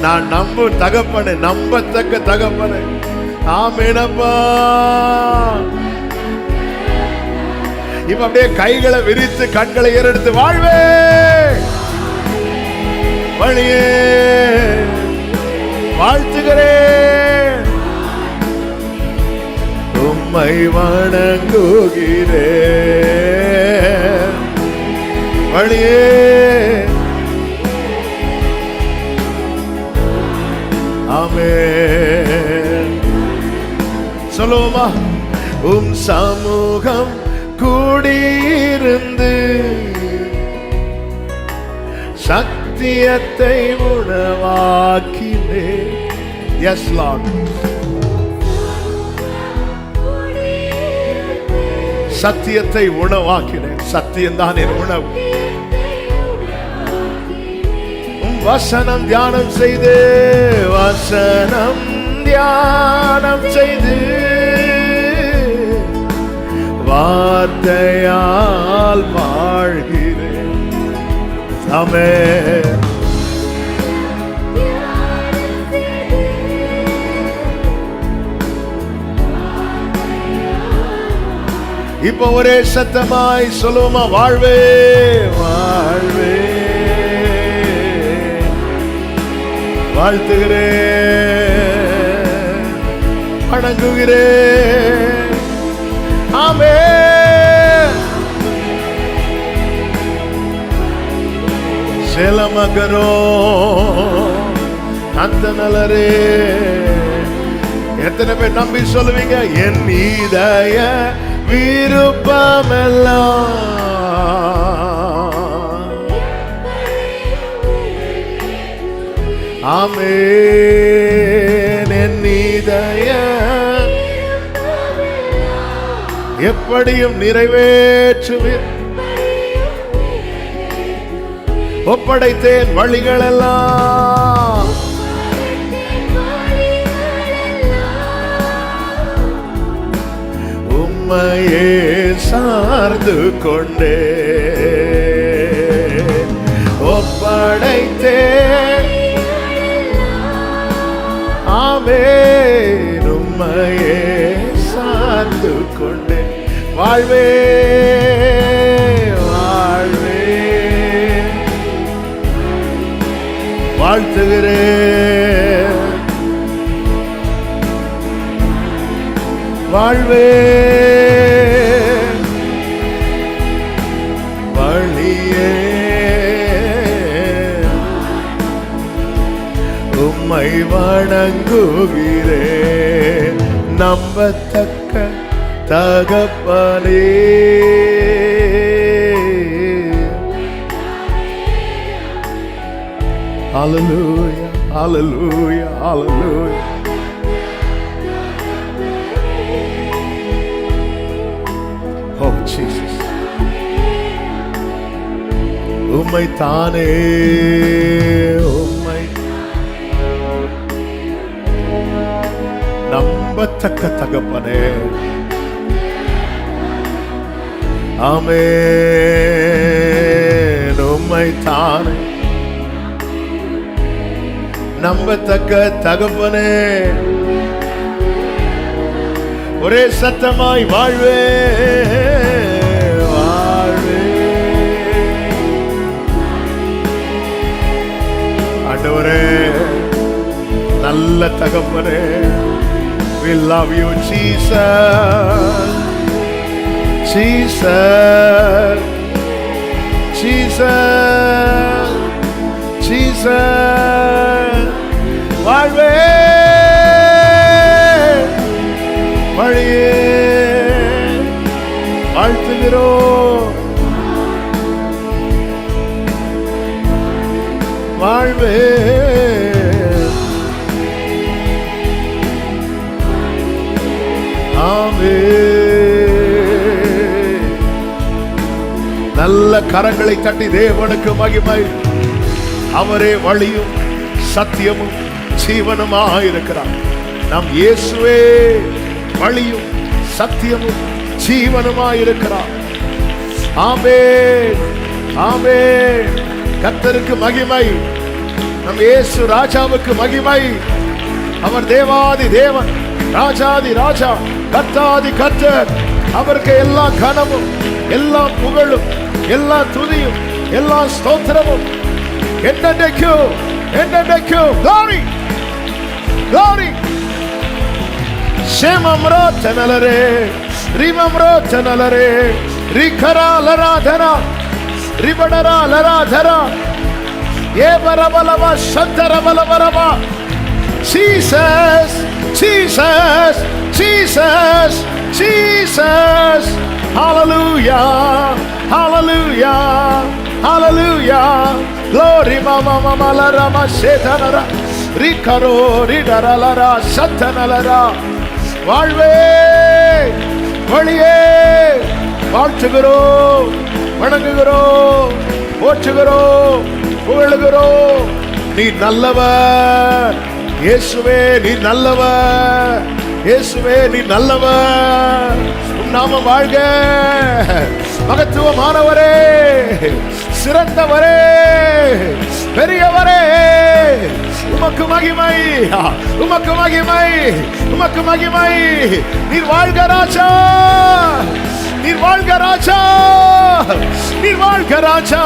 நான் நம்பும் தகப்பனே, நம்பத்தக்க தகப்பனே. ஆமெனப்பா. இப்ப அப்படியே கைகளை விரித்து கண்களை ஏறெடுத்து, வாழ்வே வழியே வாழ்த்துகிறேன், உம்மை வணங்குகிறேன், வழியே. ஆமென். சொல்லுவோமா? உம் சமூகம் கூடியிருந்து சத்தியத்தை உணவாக்கினே. S Lord. சத்தியத்தை உணவாக்கினேன். சத்தியம்தான் என் உணவு. வசனம் தியானம் செய்து, வசனம் தியானம் செய்து, வார்த்தையால் வாழ்கிறேன். ஆமென். இப்ப ஒரே சத்தமாய் சொல்லுமா? வாழ்வே வாழ்வே வாழ்த்துகிறேன், வணங்குகிறேன். ஆமென். செலமகரோ அந்த நலரே. எத்தனை பேர் நம்பி சொல்லுவீங்க? என் இதய விருப்பமெல்லாம். ஆமென். என் இதய எப்படியும் நிறைவேற்றுவீர். ஒப்படைத்தேன் வழிகளெல்லாம், உம்மையே சார்ந்து கொண்டே ஒப்படைத்தேன். ஆமென். உம்மையே சார்ந்து கொண்டே வாழ்வே வாழ்வே வாழ்த்துகிறேன், வாழ்வே வழியே. உம்மை வணங்குகிறேன், நம்பத்தக்க தகப்பனே. Hallelujah, hallelujah, hallelujah. Oh Jesus. உம்மை தானே, உம்மை நம்பத்தக்க தகப்பனே. ஆமென். உம்மை தானே நம்பத்தக்க தகப்பனே. ஒரே சத்தமாய் வாழ்வே வாழ்வே. ஆண்டவரே, நல்ல தகப்பனே, we love you Jesus, Jesus, Jesus, Jesus. வாழ்வே வழியே வாழ்த்துகிறோம், வாழ்வே ஆமென். நல்ல கரங்களை தட்டி தேவனுக்கு மகிமை. அவரே வழியும் சத்தியமும் ஜீவனுமாயிருக்கிறார். நம் இயேசுவே வழியும் சத்தியமும் ஜீவனுமாயிருக்கிறார். ஆமென், ஆமென். கர்த்தருக்கு மகிமை. நம் இயேசு ராஜாவுக்கு மகிமை. அவர் தேவாதி தேவன், ராஜாதி ராஜா, கர்த்தாதி கர்த்தர். அவருக்கு எல்லா கனமும், எல்லா புகழும், எல்லா துதியும், எல்லா ஸ்தோத்திரமும் என்னென்னைக்கும் என்னென்னைக்கும். glory, glory. ஷேமம்ரோ தனலரே, ரிமம்ரோ தனலரே, ரிகரா லராதரா, ரிபடரா லராதரா, ஏபரபலவா சந்தரபலவரவா. Jesus, Jesus, Jesus, Jesus. Hallelujah, hallelujah, hallelujah. Glory mama mama la rama setanara, rikaro ridaralara satanara. வாழ்வே வழியே வாழ்த்துகிறோம், வணங்குகிறோம், போற்றுகிறோம், புகழுகிறோம். நீ நல்லவர் இயேசுவே, நீ நல்லவர் இயேசுவே, நீ நல்லவர். உம் நாமம் வாழ்க. மகத்துவமானவரே, சிறந்தவரே, பெரியவரே, உமக்கு மகிமை, உமக்கு மகிமை, உமக்கு மகிமை. நீர் வாழ்க ராஜா, நீர் வாழ்க ராஜா, நீர் வாழ்க ராஜா.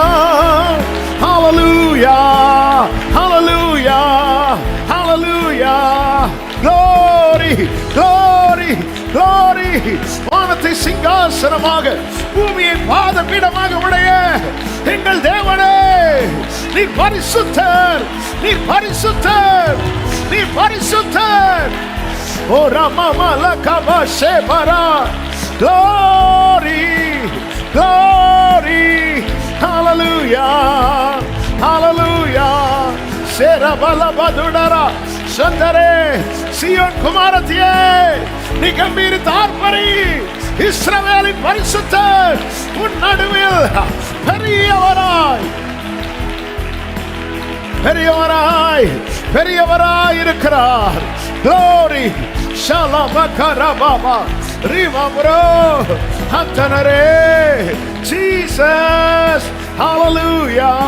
Hallelujah, hallelujah, hallelujah. Glory, glory, glory. வானத்தை சிங்காசனமாக, பூமியை பாதபீடமாக உடைய எங்கள் தேவனே, நீர் பரிசுத்தர், நீர் பரிசுத்தர், நீர் பரிசுத்தர். ஓ ரமமலகபா ஷேபரா. Glory, glory, hallelujah, hallelujah. சேரபலபதுடரா சந்தரே, சியோன் குமாரத்தியே, நீ கம்பீரித்து ஆர்ப்பரி. இஸ்ரவேலின் பரிசுத்தர் உன் நடுவில் பெரியவராய், பெரியவராய், பெரியவராய் இருக்கிறார். Glory, ஷலமகரபாபா, ரிவம்ரோ ஹந்தனரே. Jesus, hallelujah,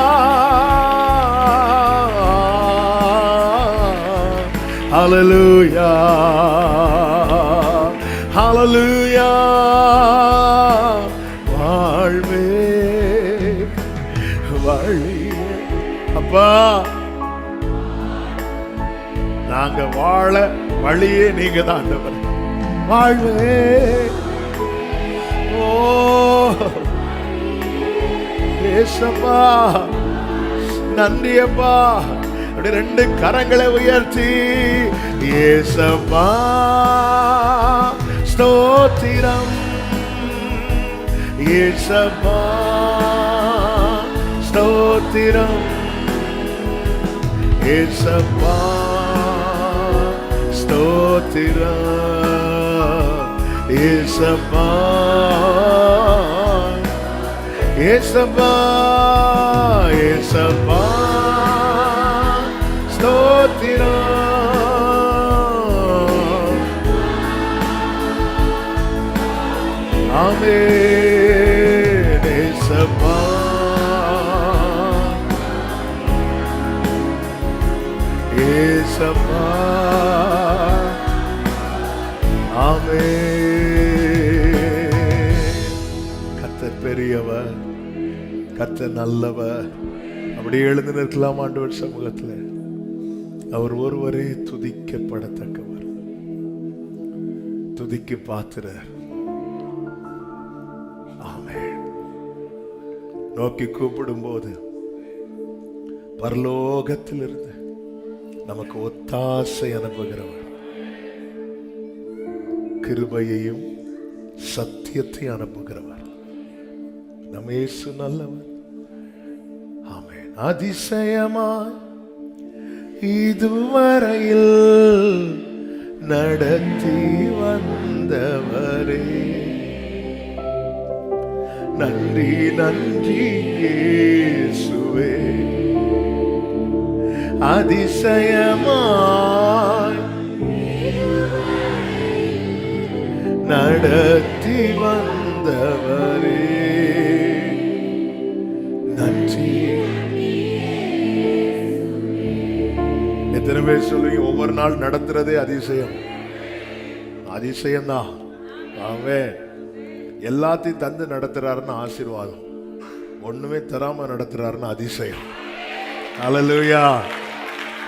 hallelujah, hallelujah. வாழ்வே வழியே. அப்பா, நாங்க வாழ வழியே நீங்க தான் ஆண்டவரே. வாழ்வே, ஓ ஏசப்பா, நன்றி அப்பா. அப்படி ரெண்டு கரங்களை உயர்த்தி ஏசப்பா ஸ்தோத்திரம், ஏசப்பா ஸ்தோத்திரம், ஏசப்பா ஸ்தோத்திரம், ஏசப்பா, ஏசப்பா, ஏசப்பா ஸ்தோத்திரம். ஆமென். ஏசப்பா, ஏசப்பா, ஆமென். கர்த்தர் பெரியவர், கர்த்தர் நல்லவர். அப்படியே எழுந்து நிற்கலாம் ஆண்டவர் சமூகத்தில். அவர் ஒருவரே துதிக்கப்படத்தக்கவர், துதிக்கு பாத்திரர். ஆமென். நோக்கி கூப்பிடும் போது பரலோகத்திலிருந்து நமக்கு ஒத்தாசை அனுப்புகிறவர், கிருபையையும் சத்தியத்தையும் அனுப்புகிறவர் நம்ம இயேசு நல்லவர். ஆமென். அதிசயமாய் இதுவரையில் நடத்தி வந்தவரே, நன்றி நன்றி இயேசுவே. அதிசயமாய் நடத்தி வந்தவரே நன்றி. எத்தனை பேர் சொல்லுவீங்க ஒவ்வொரு நாள் நடத்துறதே அதிசயம்? அதிசயம்தான். ஆமென். எல்லாத்தையும் தந்து நடத்துறாருன்னு ஆசீர்வாதம், ஒண்ணுமே தராம நடத்துறாருன்னு அதிசயம். ஹல்லேலூயா.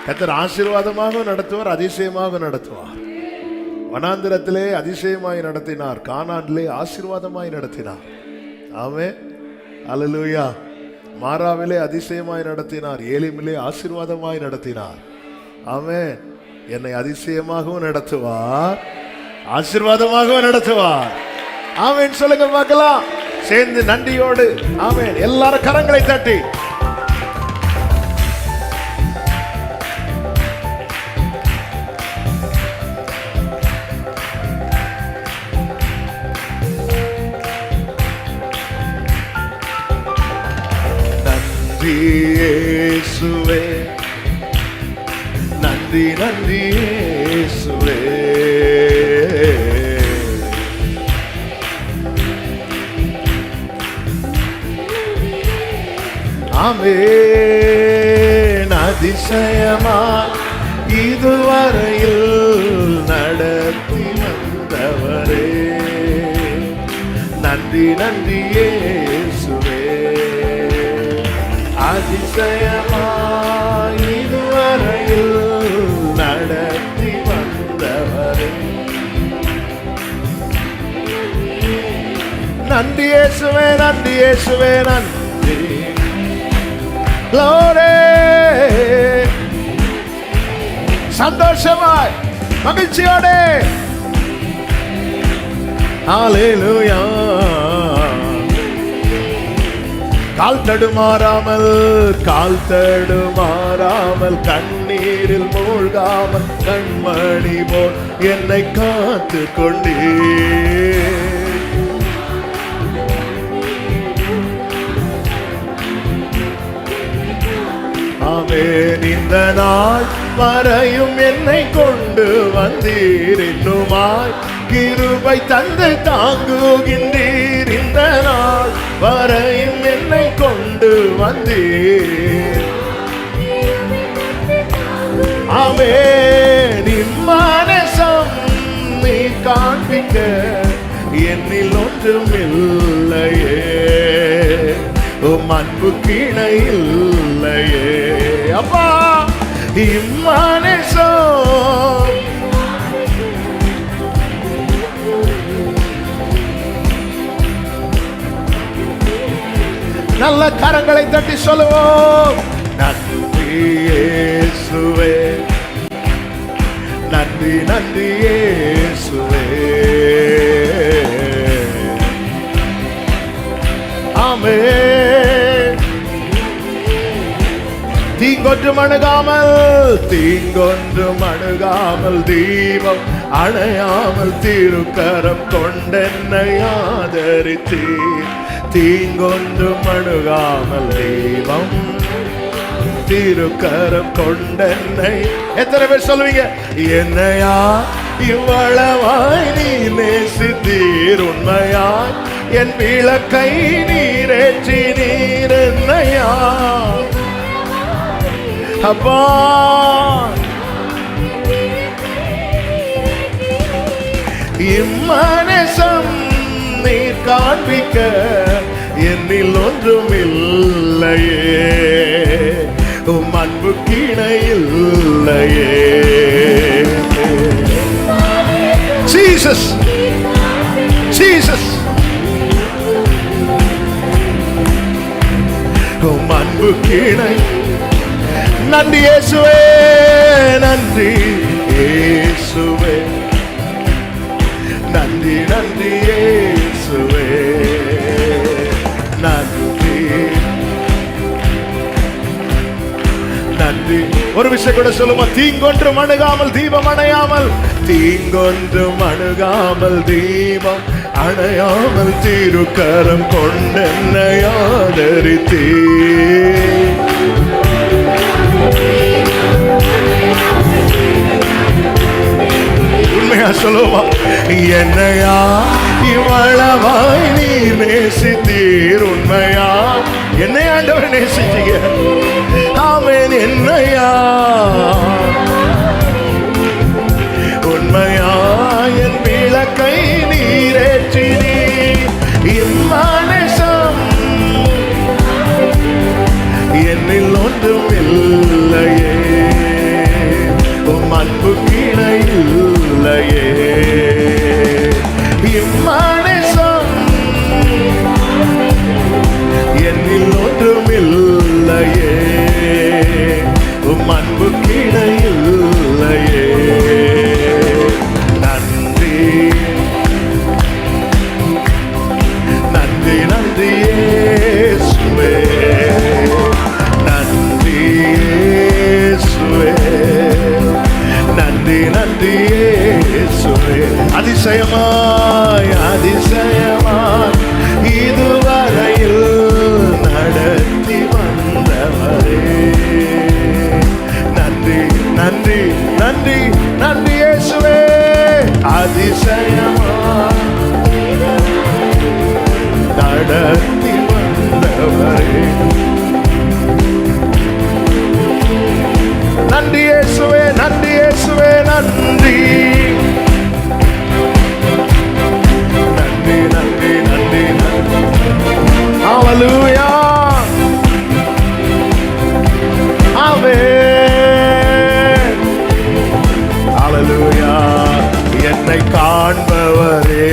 கர்த்தர் ஆசீர்வாதமாக நடத்துவார், அதிசயமாக நடத்துவார். வனாந்திரத்திலே அதிசயமாய் நடத்தினார், கானானிலே ஆசீர்வாதமாய் நடத்தினார். ஆமென். ஹல்லேலூயா. மாராவிலே அதிசயமாய் நடத்தினார், ஏலிமிலே ஆசீர்வாதமாய் நடத்தினார். ஆமென். என்னை அதிசயமாகவும் நடத்துவார், ஆசீர்வாதமாகவும் நடத்துவார். ஆமென். சொல்லுங்க பார்க்கலாம் சேர்ந்து நன்றியோடு. ஆமென். எல்லாரும் கரங்களை தட்டி நன்றி இயேசுவே, நன்றி நன்றி இயேசுவே. ஆமென். அதிசயமா இதுவரையில் நடத்தி வந்தவரே நன்றி நன்றி இயேசுவே. அதிசயமா இதுவரையில் நடத்தி வந்தவரே நன்றி இயேசுவே, நன்றி இயேசுவே, நன்றி. Glory. சந்தோஷமாய் மகிழ்ச்சியோடு ஹல்லேலூயா. கால் தடுமாறாமல், கால் தடுமாறாமல், கண்ணீரில் மூழ்காமல், கண்மணி போல் என்னை காத்து கொண்டே. ஆமென். இந்த நாள் வரையும் என்னை கொண்டு வந்தீர், இன்னுமாய் கிருபை தந்து தாங்குகின்றீர். இந்த நாள் வரையும் என்னை கொண்டு வந்தீர். ஆமென். இம்மானசம் நீ காண்பிக்க என்னில் ஒன்றும் இல்லையே, உம் அன்பு கிணை இல்லையே. அப்பா இம்மானசம் நல்ல கரங்களை தட்டி சொல்லுவோம். நன்றி இயேசுவே, நன்றி நன்றி இயேசுவே. ஆமென். தீங்கொன்றும் அணுகாமல், தீங்கொன்றும் அணுகாமல், தீபம் அணையாமல், திருக்கரம் கொண்டென்னை ஆதரித்தீர். தீங்கொன்றும் அணுகாமல், தீபம் திருக்கரம் கொண்டென்னை. எத்தனை பேர் சொல்லுவீங்க என்னையா இவ்வளவாய் நீ நேசித்தீர்? உண்மையாய் என் விளக்கை நீரேற்றி நீர் என்னையா அப்பா. இம்மானசம் நீர் காண்பிக்க என்னில் ஒன்றும் இல்லையே, உம் அன்பு கிணை இல்லையே. ஜீசஸ், ஜீசஸ், உம் அன்பு கிணை. நன்றி இயேசுவே, நன்றி இயேசுவே, நன்றி நன்றி இயேசுவே, நன்றி நன்றி. ஒரு விஷயம் கூட சொல்லுமா, தீங்கொன்றும் அணுகாமல், தீபம் அணையாமல், தீங்கொன்றும் அணுகாமல், தீபம் அணையாமல், திருக்கரம் கொண்டென்னை ஆதரித்தீர். சொல்லுவா, என்னையா இவ்வளவாய் நீ நேசித்தீர், உண்மையா என்னை ஆண்டவர் நேசிச்சீங்க. ஆமென். என்னையா உண்மையா என் விளக்கை நீரேற்றினீர், இம்மானேசம் என்னில் ஒன்றும் இல்லையே, உம் அன்பு கீழே இல்லையே, இம்மானேசம் என்னில் ஒன்றும் இல்லையே, உம் அன்பு கீழே இல்லையே. நன்றி நன்றி நன்றி இயேசுவே, நன்றி இயேசுவே, நன்றி நன்றி இயேசுவே. அதிசயமாய் அதிசயமாய் இதுவரையில் நடத்தி வந்தவரே, நன்றி நன்றி நன்றி நன்றி இயேசுவே. அதிசயமாய் நடத்தி வந்தவரே, நன்றி இயேசுவே, நன்றி இயேசுவே, நன்றி நன்றி நன்றி நன்றி நன்றி. ஹல்லேலூயா, ஆமென், ஹல்லேலூயா. என்னை காண்பவரே,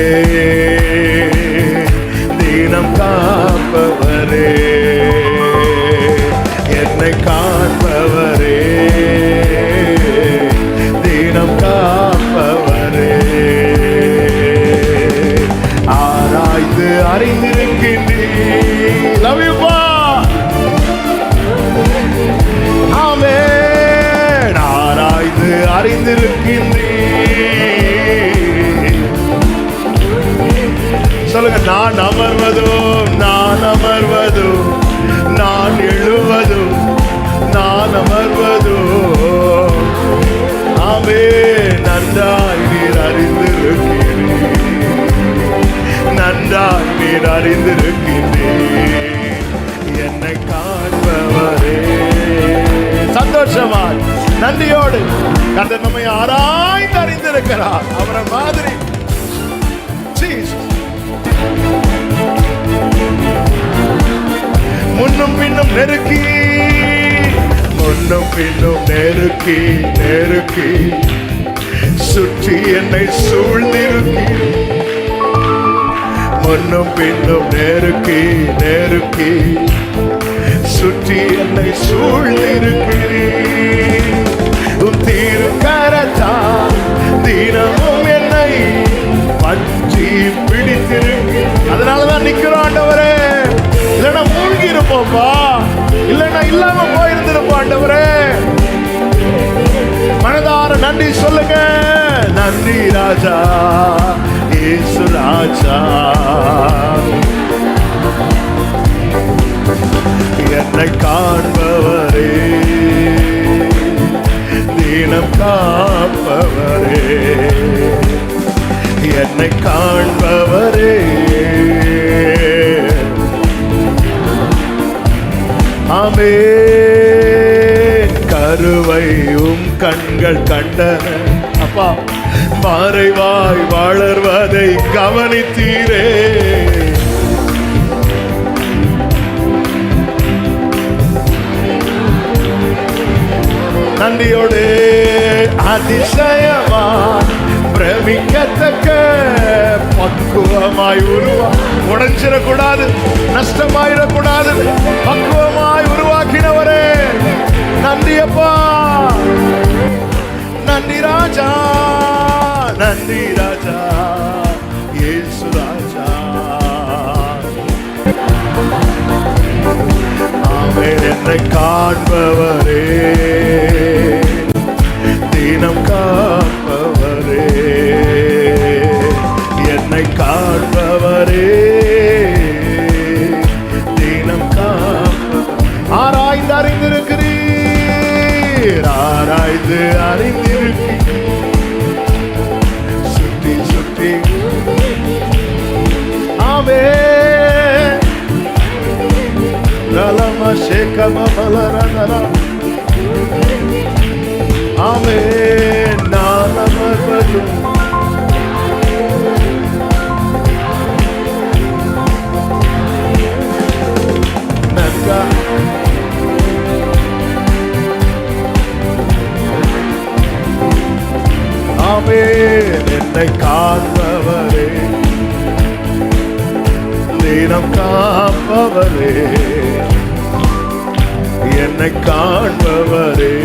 தீனம் காப்பவரே, என்னை காண்பவரே, தீனம் காப்பவரே, ஆராய்ந்து அறிந்திருக்கின்றீர். லவ் யூ பா. ஆமென். ஆராய்ந்து அறிந்திருக்கின்றீர். சொல்லுங்க, நான் அமர்வதும் நான் அமர்வதும் நான் எழுவதும் நான் அமர்வதும், ஆமென், நன்றாய் நீர் அறிந்திருக்கிறீர், நன்றாய் நீர் அறிந்திருக்கிறீர். என்னை காண்பவரே, சந்தோஷமாய் நன்றியோடு கர்த்தர் நம்மை ஆராய்ந்து அறிந்திருக்கிறார். அவரை மாதிரி முன்னும் பின்னும் நெருக்கி, முன்னும் பின்னும் நெருக்கி நெருக்கி சுற்றி என்னை சூழ்ந்திருக்கி, முன்னும் பின்னும் நெருக்கி நெருக்கி சுற்றி என்னை சூழ்ந்திருக்கிறீர். உம் திருக்கரத்தால் தினமும் என்னை பற்றி பிடித்திருக்கு. அதனாலதான் நிக்கிறோம் ஆண்டவரே. இல்லைன்னா மூழ்கி இருப்போம்பா, இல்லைன்னா இல்லாம போயிருந்திருப்போம் ஆண்டவரே. மனதார நன்றி சொல்லுங்க. நன்றி ராஜா, இயேசு ராஜா, என்னை காண்பவரே, தீனம் காப்பவரே, என்னை காண்பவரே, ஆமென். கருவை உம் கண்கள் கண்டன அப்பா, மறைவாய் வளர்வதை கவனித்தீரே. நன்றியோடு அதிசயமாய் பிரமிக்கத்தக்க பக்குவமாய் உடைஞ்சிடக்கூடாது, நஷ்டமாயிடக்கூடாது, பக்குவமாய் உருவாக்கினவரே நன்றி அப்பா. நன்றி ராஜா, நன்றி ராஜா, இயேசு ராஜா. ஆமென். என்னை காண்பவரே, தினம் காப்பவரே, என்னை காண்பவரே, தினம் காப்ப. ஆராய்ந்து அறிந்திருக்கிறீர், ஆராய்ந்து அறிந்திருக்கிறீர், ஆமென். நான் அமர்வதும் நன்கா ஆமென். என்னை காண்பவரே, தினம் காப்பவரே, என்னை காண்பவரே.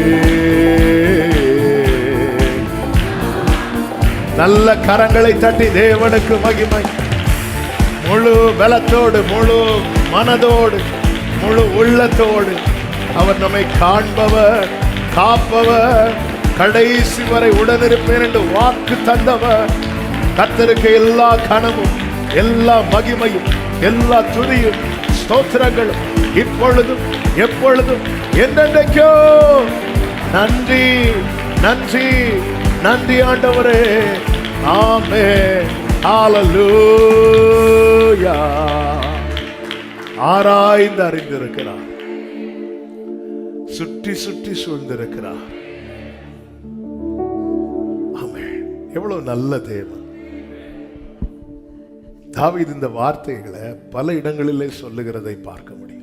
நல்ல கரங்களை தட்டி தேவனுக்கு மகிமை. முழு பலத்தோடு, முழு மனதோடு, முழு உள்ளத்தோடு அவர் நம்மை காண்பவர், காப்பவர், கடைசி வரை உடனிருப்பேன் என்று வாக்கு தந்தவர். கர்த்தருக்கு எல்லா கனமும், எல்லா மகிமையும், எல்லா துதியும், ஸ்தோத்திரங்களும் இப்பொழுதும் எப்பொழுதும் என்றென்றைக்கோ. நன்றி, நன்றி, நன்றி ஆண்டவரே. ஆமென். ஹல்லேலூயா. ஆராய்ந்து அறிந்திருக்கிறார், சுற்றி சுற்றி சூழ்ந்திருக்கிறார். ஆமென். எவ்வளவு நல்ல தேவன். தாவீது இந்த வார்த்தைகளை பல இடங்களிலே சொல்லுகிறதை பார்க்க முடியும்.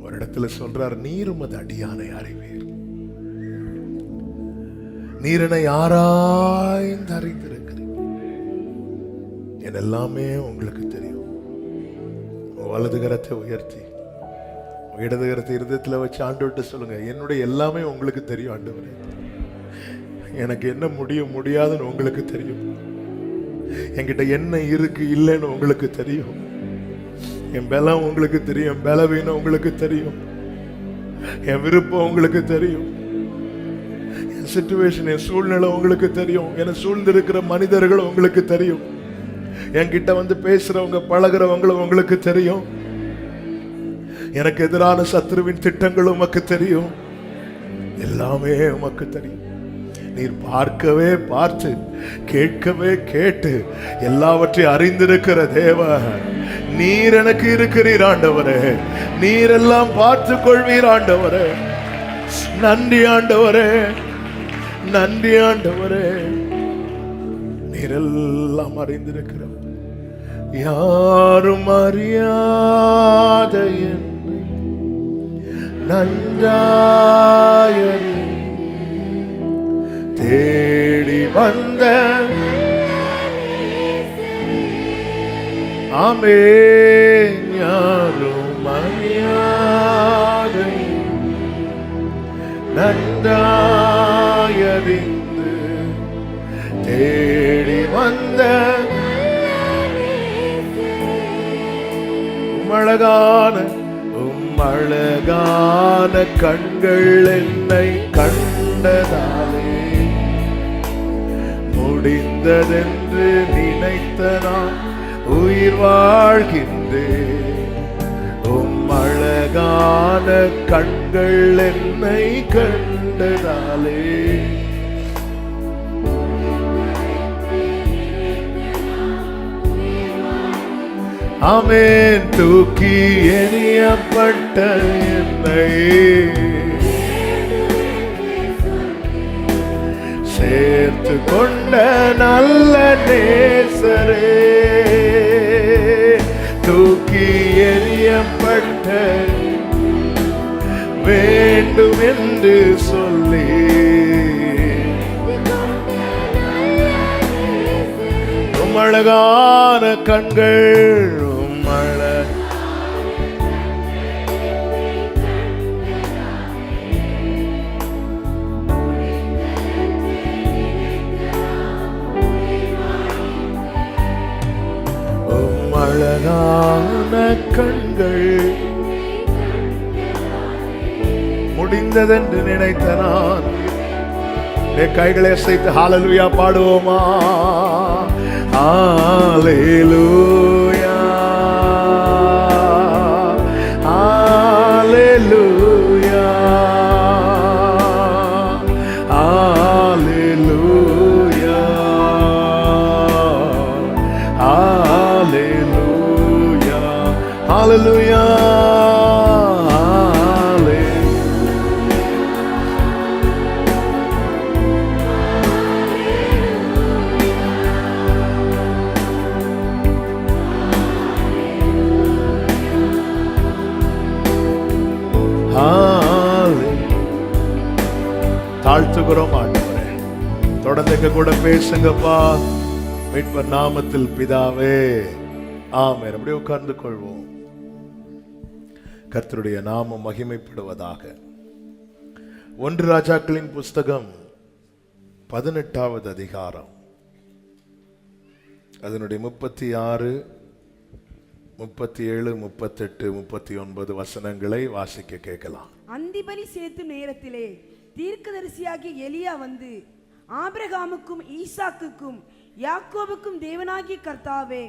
ஒரு இடத்துல சொல்றார், நீர் உமது அடியானை அறிவீர், நீரனை ஆராய்ந்து அறிந்திருக்கிறீர், என் எல்லாமே உங்களுக்கு தெரியும். வலது கரத்தை உயர்த்தி இடது கரத்தை இருதயத்துல வச்சு ஆண்டவர்கிட்ட சொல்லுங்க, என்னுடைய எல்லாமே உங்களுக்கு தெரியும் ஆண்டவரே. எனக்கு என்ன முடியும் முடியாதுன்னு உங்களுக்கு தெரியும். என்கிட்ட என்ன இருக்கு இல்லைன்னு உங்களுக்கு தெரியும். என் பலம் உங்களுக்கு தெரியும், என் பலவீனம் உங்களுக்கு தெரியும், என் விருப்பம் உங்களுக்கு தெரியும், என் சிச்சுவேஷன், என் சூழ்நிலை உங்களுக்கு தெரியும், என சூழ்ந்திருக்கிற மனிதர்கள் உங்களுக்கு தெரியும், என்கிட்ட வந்து பேசுறவங்க பழகிறவங்களும் உங்களுக்கு தெரியும், எனக்கு எதிரான சத்ருவின் திட்டங்களும் உமக்கு தெரியும். எல்லாமே உமக்கு தெரியும். நீர் பார்க்கவே பார்த்து, கேட்கவே கேட்டு, எல்லாவற்றையும் அறிந்திருக்கிற தேவ நீர் எனக்கு இருக்கிறீர் ஆண்டவரே. நீர் எல்லாம் பார்த்து கொள்வீர் ஆண்டவரே. நன்றி ஆண்டவரே, நன்றி ஆண்டவரே. நீர் எல்லாம் அறிந்திருக்கிறவர். யாரும் அறியாத என்னை நன்றாயறி தேடி வந்த ஆமென். யாரும் அறியாத நன்றாயறிந்து தேடி வந்த உம்மழகான உம்மழகான கண்கள் என்னை கண்டதாலே முடிந்ததென்று நினைத்த நான் உயிர் வாழ்கின்றேன். உம்மழகான கண்கள் என்னை கண்டதாலே ஆமென். தூக்கி எறியப்பட்ட என்னை சேர்த்து கொண்ட நல்ல நேசரே, தூக்கி எறியப்பட்ட வேண்டும் என்று சொல்லி உம்மழகான கண்கள் அழகான கண்கள் முடிந்ததென்று நினைத்த நான் கைகளை அசைத்து ஹல்லேலூயா பாடுவோமா? ஹல்லேலூயா, ஹல்லேலூயா, ஹல்லேலூயா, ஹல்லேலூயா, ஹல்லேலூயா, தாழ்த்துகிறோம் ஆண்டவரே. தொடர்ந்து எங்க கூட பேசுங்கப்பா, மீட்பர் நாமத்தில் பிதாவே, ஆமென். அப்படியே உட்கார்ந்து கொள்வோம். கர்த்தருடைய நாமம் மகிமைப்படுவதாக. 1 ராஜாக்களின் புஸ்தகம் 18வது அதிகாரம், அதனுடைய 36, 37, 38, 39 வசனங்களை வாசிக்க கேட்கலாம். அந்திபலி செலுத்தும் நேரத்திலே தீர்க்கதரிசியாகிய எலியா வந்து, ஆபிரகாமுக்கும் ஈசாக்குக்கும் யாக்கோபுக்கும் தேவனாகிய கர்த்தாவே,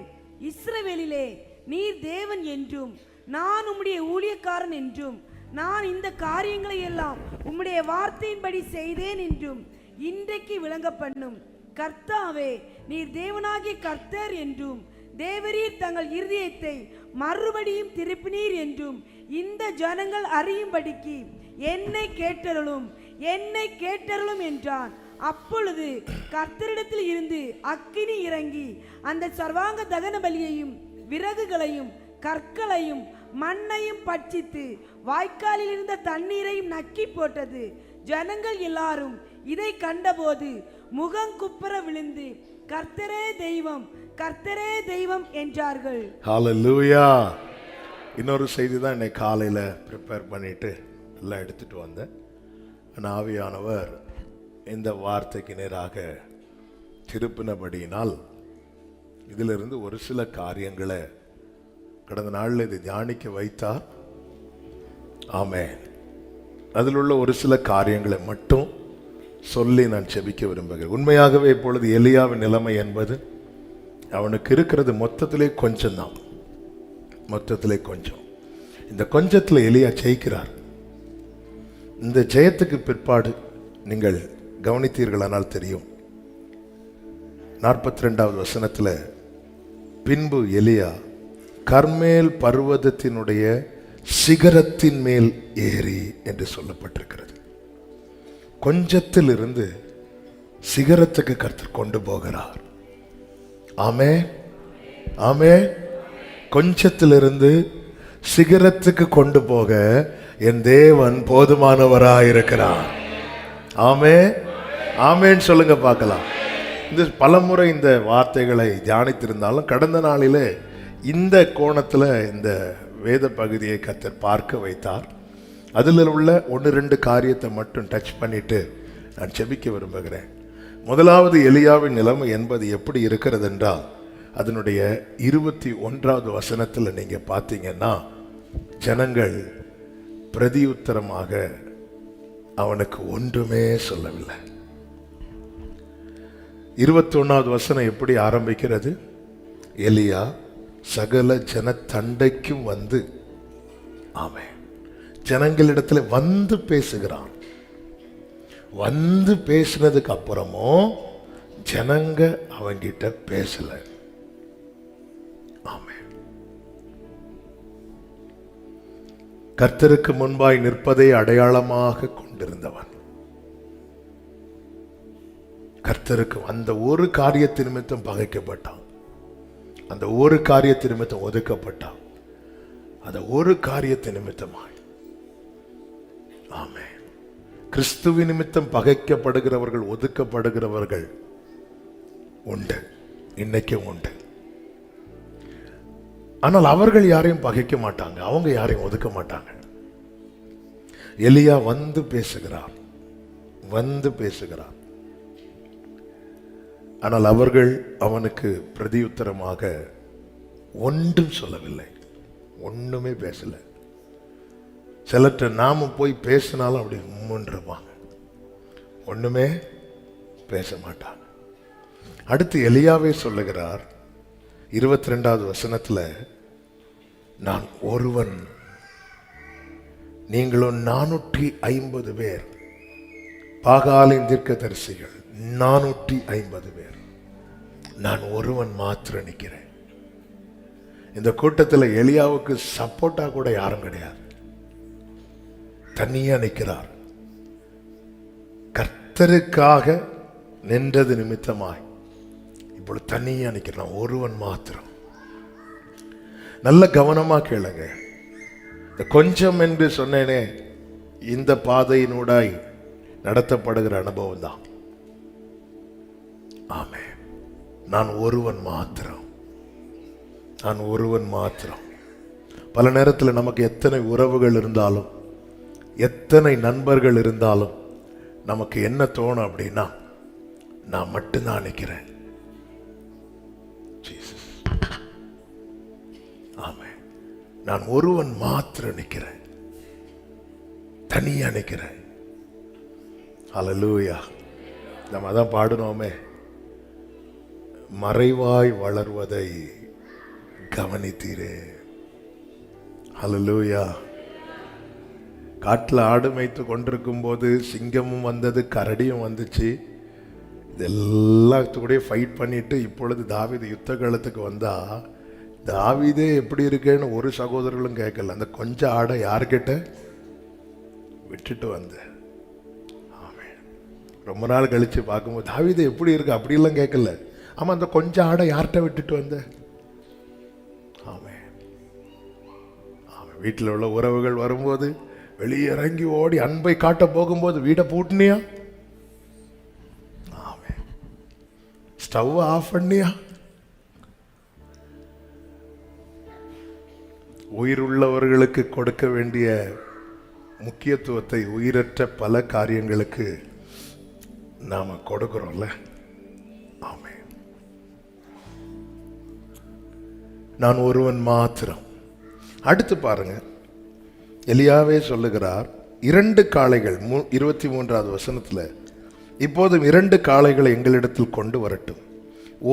இஸ்ரவேலிலே நீர் தேவன் என்றும் நான் உம்முடைய ஊழியக்காரன் என்றும் நான் இந்த காரியங்களை எல்லாம் உம்முடைய வார்த்தையின்படி செய்தேன் என்றும் இன்றைக்கு விளங்க பண்ணும். கர்த்தாவே, நீர் தேவனாகிய கர்த்தர் என்றும் தேவரீர் தங்கள் இருதயத்தை மறுபடியும் திருப்பினீர் என்றும் இந்த ஜனங்கள் அறியும்படிக்கு என்னை கேட்டருளும் என்றான். அப்பொழுது கர்த்தரிடத்தில் இருந்து அக்கினி இறங்கி அந்த சர்வாங்க தகன பலியையும் விறகுகளையும் கற்களையும் மண்ணையும் பட்சித்து வாய்க்காலில் இருந்த தண்ணீரையும் நக்கி போட்டது. ஜனங்கள் எல்லாரும் இதை கண்டபோது முகங்குப்புற விழுந்து கர்த்தரே தெய்வம், கர்த்தரே தெய்வம் என்றார்கள். ஹல்லேலூயா. இன்னொரு செய்தி தான் இன்னைக்கு காலையில ப்ரிப்பேர் பண்ணிட்டு எல்லாம் எடுத்துட்டு வந்தேன். ஆவியானவர் இந்த வார்த்தைக்கு நேராக திருப்பினபடியினால் இதிலிருந்து ஒரு சில காரியங்களை கடந்த நாளில் இதை தியானிக்க வைத்தார். ஆமென். அதில் உள்ள ஒரு சில காரியங்களை மட்டும் சொல்லி நான் செபிக்க விரும்புகிறேன். உண்மையாகவே இப்பொழுது எலியாவின் நிலைமை என்பது அவனுக்கு இருக்கிறது மொத்தத்திலே கொஞ்சம் தான், மொத்தத்திலே கொஞ்சம். இந்த கொஞ்சத்தில் எலியா ஜெயிக்கிறார். இந்த ஜெயத்துக்கு பிற்பாடு நீங்கள் கவனித்தீர்களானால் தெரியும், 42வது வசனத்தில், பின்பு எலியா கர்மேல் பர்வதத்தினுடைய சிகரத்தின் மேல் ஏறி என்று சொல்லப்பட்டிருக்கிறது. கொஞ்சத்தில் இருந்து சிகரத்துக்கு கர்த்தர் கொண்டு போகிறார். ஆமென், ஆமென். கொஞ்சத்திலிருந்து சிகரத்துக்கு கொண்டு போக என் தேவன் போதுமானவராயிருக்கிறார். ஆமென், ஆமென் சொல்லுங்க பார்க்கலாம். இந்த பலமுறை இந்த வார்த்தைகளை தியானித்திருந்தாலும் கடந்த நாளிலே இந்த கோணத்தில் இந்த வேத பகுதியை கர்த்தர் பார்க்க வைத்தார். அதில் உள்ள 1-2 காரியத்தை மட்டும் டச் பண்ணிட்டு நான் செபிக்க விரும்புகிறேன். முதலாவது, எலியாவின் நிலைமை என்பது எப்படி இருக்கிறது என்றால், அதனுடைய 21வது வசனத்தில் நீங்க பார்த்தீங்கன்னா, ஜனங்கள் பிரதியுத்தரமாக அவனுக்கு ஒன்றுமே சொல்லவில்லை. 21வது வசனம் எப்படி ஆரம்பிக்கிறது? எலியா சகல ஜன தண்டைக்கும் வந்து, ஆமென், ஜனங்களிடத்துல வந்து பேசுகிறான். வந்து பேசினதுக்கு அப்புறமும் ஜனங்க அவங்கிட்ட பேசல. ஆமென். கர்த்தருக்கு முன்பாய் நிற்பதை அடையாளமாக கொண்டிருந்தவன், கர்த்தருக்கு அந்த ஒரு காரியத்தின் நிமித்தம் பகைக்கப்பட்டான், அந்த ஒரு காரியத்தின் நிமித்தம் ஒதுக்கப்பட்டான், அந்த ஒரு காரியத்தின் நிமித்தமாய். ஆமென். கிறிஸ்துவின் நிமித்தம் பகைக்கப்படுகிறவர்கள், ஒதுக்கப்படுகிறவர்கள் உண்டு, இன்னைக்கும் உண்டு. ஆனால் அவர்கள் யாரையும் பகைக்க மாட்டாங்க, அவங்க யாரையும் ஒதுக்க மாட்டாங்க. எலியா வந்து பேசுகிறார், வந்து பேசுகிறார். ஆனால் அவர்கள் அவனுக்கு பிரதியுத்தரமாக ஒன்றும் சொல்லவில்லை, ஒண்ணுமே பேசல. சிலர்கிட்ட நாம போய் பேசினாலும் அப்படி உம்முன்றிருப்பாங்க, ஒண்ணுமே பேச மாட்டாங்க. அடுத்து எலியாவே சொல்லுகிறார் 22வது வசனத்துல, நான் ஒருவன், நீங்களும் 450 பேர், பாகாலின் தீர்க்கதரிசிகள் 450 பேர், நான் ஒருவன் மாத்திரம் நிற்கிறேன். இந்த கூட்டத்தில் எலியாவுக்கு சப்போர்ட்டா கூட யாரும் கிடையாது, தனியா நிற்கிறார். கர்த்தருக்காக நின்றது நிமித்தமாய் இப்பொழுது தனியா நிற்கிறான், ஒருவன் மாத்திரம். நல்ல கவனமா கேளுங்க. இந்த கொஞ்சம் என்று சொன்னேனே, இந்த பாதையினூடாய் நடத்தப்படுகிற அனுபவம் தான். ஆமென். நான் ஒருவன் மாத்திரம், நான் ஒருவன் மாத்திரம். பல நேரத்தில் நமக்கு எத்தனை உறவுகள் இருந்தாலும், எத்தனை நண்பர்கள் இருந்தாலும், நமக்கு என்ன தோணும் அப்படின்னா, நான் மட்டும்தான் நிற்கிறேன். ஜீசஸ். ஆமென். நான் ஒருவன் மாத்திரம் நிற்கிறேன், தனியா நிற்கிறேன். ஹல்லேலூயா. நம்ம அதான் பாடுனோமே, மறைவாய் வளர்வதை கவனித்தீரே. ஹல்லேலூயா. காட்டில் ஆடு மேய்த்து கொண்டிருக்கும் போது சிங்கமும் வந்தது, கரடியும் வந்துச்சு. இதெல்லாத்துக்கூட ஃபைட் பண்ணிட்டு இப்பொழுது தாவீது யுத்த காலத்துக்கு வந்தா, தாவீதே எப்படி இருக்கேன்னு ஒரு சகோதரர்களும் கேட்கல. அந்த கொஞ்சம் ஆடை யார்கிட்ட விட்டுட்டு வந்த. ஆமென். ரொம்ப நாள் கழிச்சு பார்க்கும்போது தாவீது எப்படி இருக்கு அப்படிலாம் கேட்கல. ஆமா, அந்த கொஞ்சம் ஆடை யார்கிட்ட விட்டுட்டு வந்த. ஆமென். ஆமென். வீட்டில் உள்ள உறவுகள் வரும்போது வெளியே இறங்கி ஓடி அன்பை காட்ட போகும்போது வீடை பூட்டினியா? ஆமென். ஸ்டவ் ஆஃப் பண்ணியா? உயிருள்ளவர்களுக்கு கொடுக்க வேண்டிய முக்கியத்துவத்தை உயிரற்ற பல காரியங்களுக்கு நாம கொடுக்கிறோம்ல. ஆமென். நான் ஒருவன் மாத்திரம். அடுத்து பாருங்க, எலியாவே சொல்லுகிறார், 2 காளைகள் 23வது வசனத்தில், இப்போதும் 2 காளைகளை எங்களிடத்தில் கொண்டு வரட்டும்,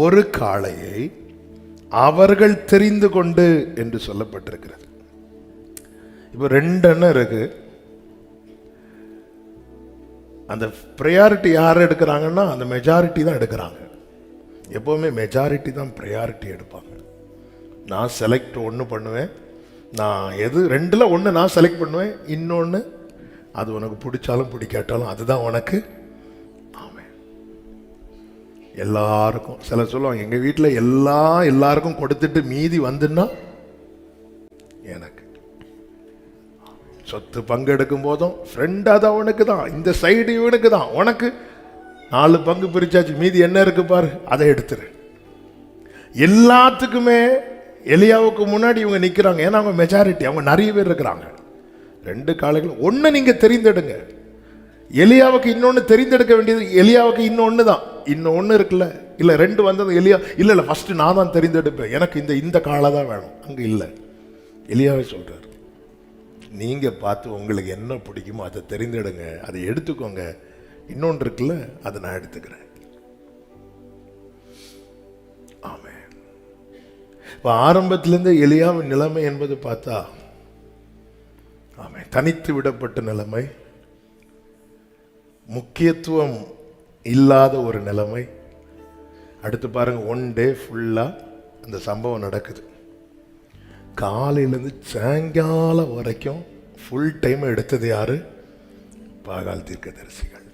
ஒரு காளையை அவர்கள் தெரிந்து கொண்டு என்று சொல்லப்பட்டிருக்கிறது. இப்போ 2 எண்ணம் இருக்கு. அந்த ப்ரையாரிட்டி யார் எடுக்கிறாங்கன்னா அந்த மெஜாரிட்டி தான் எடுக்கிறாங்க. எப்போவுமே மெஜாரிட்டி தான் ப்ரையாரிட்டி எடுப்பாங்க. நான் செலக்ட் ஒன்று பண்ணுவேன், நான் எது 2ல் 1 நான் செலக்ட் பண்ணுவேன், இன்னொன்று அது உனக்கு பிடிச்சாலும் பிடிக்காட்டாலும் அதுதான் உனக்கு. ஆமென். எல்லாருக்கும் சிலர் சொல்லுவாங்க, எங்கள் வீட்டில் எல்லாருக்கும் கொடுத்துட்டு மீதி வந்துன்னா எனக்கு. சொத்து பங்கெடுக்கும் போதும் ஃப்ரெண்ட் அது அவனுக்கு தான், இந்த சைடு இவனுக்கு தான், உனக்கு 4 பங்கு பிரிச்சாச்சு, மீதி என்ன இருக்கு பாரு, அதை எடுத்துரு. எல்லாத்துக்குமே எலியாவுக்கு முன்னாடி இவங்க நிற்கிறாங்க. ஏன்னா அவங்க மெஜாரிட்டி, அவங்க நிறைய பேர் இருக்கிறாங்க. 2 காளைகள், ஒன்று நீங்க தெரிந்தெடுங்க. எலியாவுக்கு இன்னொன்று தெரிந்தெடுக்க வேண்டியது, எலியாவுக்கு இன்னொன்று தான், இன்னொன்று இருக்குல்ல, இல்லை 2 வந்தது எலியா, இல்லை ஃபர்ஸ்ட் நான் தான் தெரிந்தெடுப்பேன், எனக்கு இந்த காளை தான் வேணும். அங்கே இல்லை, எலியாவே சொல்றாரு, நீங்க பார்த்து உங்களுக்கு என்ன பிடிக்குமோ அதை தெரிந்தெடுங்க, அதை எடுத்துக்கோங்க. இன்னொன்று இருக்குல்ல, அதை நான் எடுத்துக்கிறேன். ஆமென். இப்போ ஆரம்பத்திலிருந்து எலியாவின் நிலைமை என்பது பார்த்தா, ஆமென், தனித்து விடப்பட்ட நிலைமை, முக்கியத்துவம் இல்லாத ஒரு நிலைமை. அடுத்து பாருங்க, 1 டே ஃபுல்லா அந்த சம்பவம் நடக்குது. காலையிலேருந்து சாயங்காலம் வரைக்கும் ஃபுல் டைம் எடுத்தது யாரு? பாகால் தீர்க்கதரிசிகள்.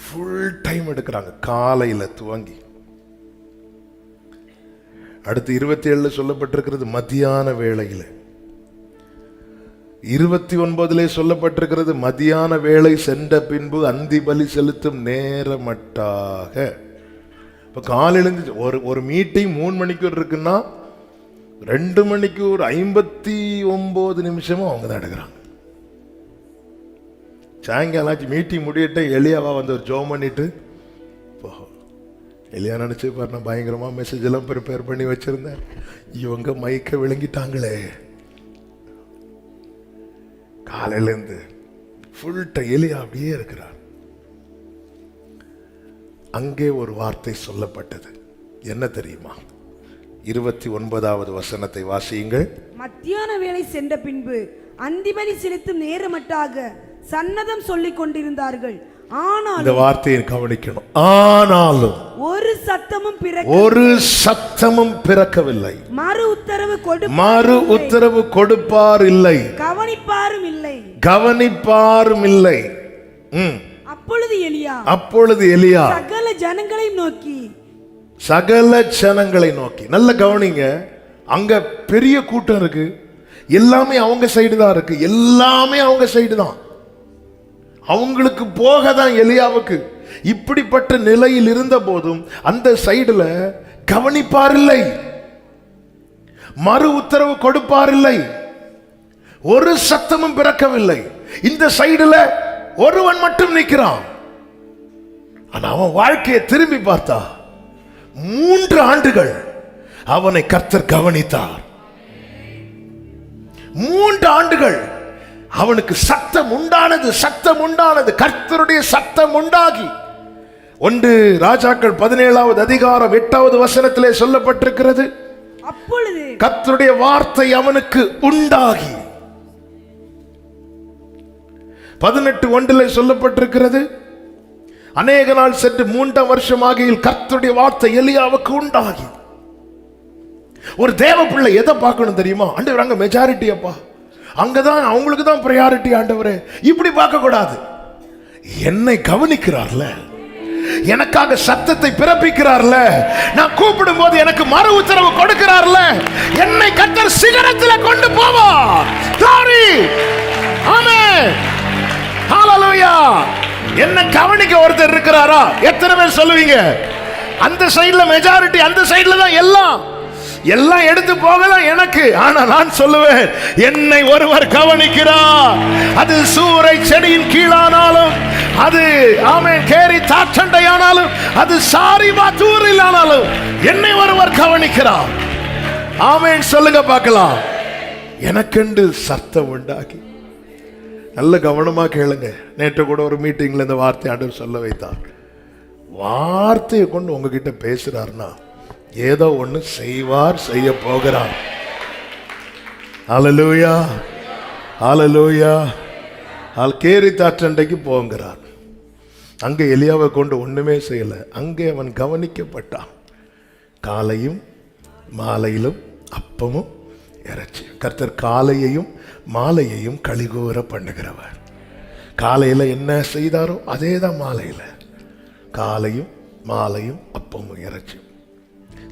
ஃபுல் டைம் எடுக்கிறாங்க காலையில துவங்கி. அடுத்து 27 சொல்லப்பட்டிருக்கிறது மத்தியான வேளையில. 29 சொல்லப்பட்டிருக்கிறது மத்தியான வேளை சென்ற பின்பு அந்தி பலி செலுத்தும் நேரமட்டாக. இப்ப காலையிலிருந்து ஒரு மீட்டிங் 3 மணிக்கு இருக்குன்னா 2 மணிக்கு 59 நிமிஷமும் அவங்க தான் எடுக்கிறாங்க. சாயங்காலம் மீட்டிங் முடியிட்ட எலியாவா வந்து ஒரு ஜோம் பண்ணிட்டு போகும். எலியா நினைச்சு பாரு, நான் பயங்கரமா மெசேஜ் எல்லாம் ப்ரிப்பேர் பண்ணி வச்சிருந்தேன், இவங்க மைக்க விளங்கிட்டாங்களே. காலையில இருந்து ஃபுல் டைம் எலியா அப்படியே இருக்கிறார். அங்கே ஒரு வார்த்தை சொல்லப்பட்டது, என்ன தெரியுமா? 29வது வசனத்தை வாசியுங்கள். மத்தியான வேளை சென்ற பின்பு அந்திபலி செலுத்தும் நேரமட்டாக சன்னதம் சொல்லிக் கொண்டிருந்தார்கள். ஆனாலும், இந்த வார்த்தையை கவனிக்கணும், ஆனாலும் ஒரு சத்தமும் பிறக்கவில்லை. மறு உத்தரவு கொடுப்பார் இல்லை, கவனிப்பாரும் இல்லை. அப்பொழுது எலியா சகல ஜனங்களை நோக்கி, நல்ல கவனிங்க, அங்க பெரிய கூட்டம் இருக்கு, எல்லாமே அவங்க சைடு தான் இருக்கு, எல்லாமே அவங்க சைடு தான். அவங்களுக்கு போக தான் எலியாவுக்கு. இப்படிப்பட்ட நிலையில் இருந்த போதும் அந்த சைடுல கவனிப்பாரில்லை, மறு உத்தரவு கொடுப்பாரில்லை, ஒரு சத்தமும் பிறக்கவில்லை. இந்த சைடுல ஒருவன் மட்டும் நிற்கிறான். ஆனா அவன் வாழ்க்கையை திரும்பி பார்த்தா 3 ஆண்டுகள் அவனை கர்த்தர் கவனித்தார். 3 ஆண்டுகள் அவனுக்கு சத்தம் உண்டானது, கர்த்தருடைய சத்தம் உண்டாகி. 1 ராஜாக்கள் 17வது அதிகாரம் 8வது வசனத்திலே சொல்லப்பட்டிருக்கிறது, அப்பொழுது கர்த்தருடைய வார்த்தை அவனுக்கு உண்டாகி. 18:1 சொல்லப்பட்டிருக்கிறது, அநேக நாள் சென்று 3ஆம் வருஷமாகியில் கர்த்தருடைய வார்த்தை எலியாவுக்கு உண்டாகி. ஒரு தேவ பிள்ளை எதை பார்க்கணும் தெரியுமா? ஆண்டவர் அங்க மெஜாரிட்டி, அப்பா அங்கதான் அவங்களுக்கு தான் பிரையாரிட்டி. ஆண்டவரே இப்படி பார்க்க கூடாது. என்னை கவனிக்கிறார்ல, எனக்காக சத்தத்தை பிறப்பிக்கிறார்ல, நான் கூப்பிடும் போது எனக்கு மறு உத்தரவு கொடுக்கிறார்ல, என்னை கர்த்தர் சிகரத்தில் கொண்டு போவார். ஆமென், ஹalleluya. என்ன கவனிக்க ஒருத்தர் இருக்கிறாரா? எத்தனை பேர் சொல்லுவீங்க? அந்த சைடுல மெஜாரிட்டி, அந்த சைடுல தான் எல்லாம் எடுத்து போகலாம் எனக்கு. ஆனா நான் சொல்லுவேன், என்னை ஒருவர் கவனிக்கிறார். அது சூறை செடியின் கீழானாலும், அது ஆமென் கேரி தாற்றண்டையானாலும், அது சாரிமா தூரில் ஆனாலும் என்னை ஒருவர் கவனிக்கிறார். ஆமென் சொல்லுங்க பார்க்கலாம். எனக்கென்று சத்தம் உண்டாகி. நல்ல கவனமா கேளுங்க. நேற்று கூட ஒரு மீட்டிங்ல இந்த வார்த்தை ஆண்டவர் சொல்ல வைத்தார். வார்த்தையை கொண்டு உங்ககிட்ட பேசுறாருன்னா ஏதோ ஒண்ணு செய்வார், செய்ய போகிறார். ஹalleluya, ஹalleluya. கேரி தாற்றண்டைக்கு போங்கிறார். அங்க எலியாவை கொண்டு ஒண்ணுமே செய்யல. அங்கே அவன் கவனிக்கப்பட்டான். காலையும் மாலையிலும் அப்பமும் இறைச்சி. கர்த்தர் காலையையும் மாலையையும் கழிகூற பண்ணுகிறவர். காலையில என்ன செய்தாரோ அதே தான் மாலையில. காலையும் மாலையும் அப்பமும் இறைச்சி.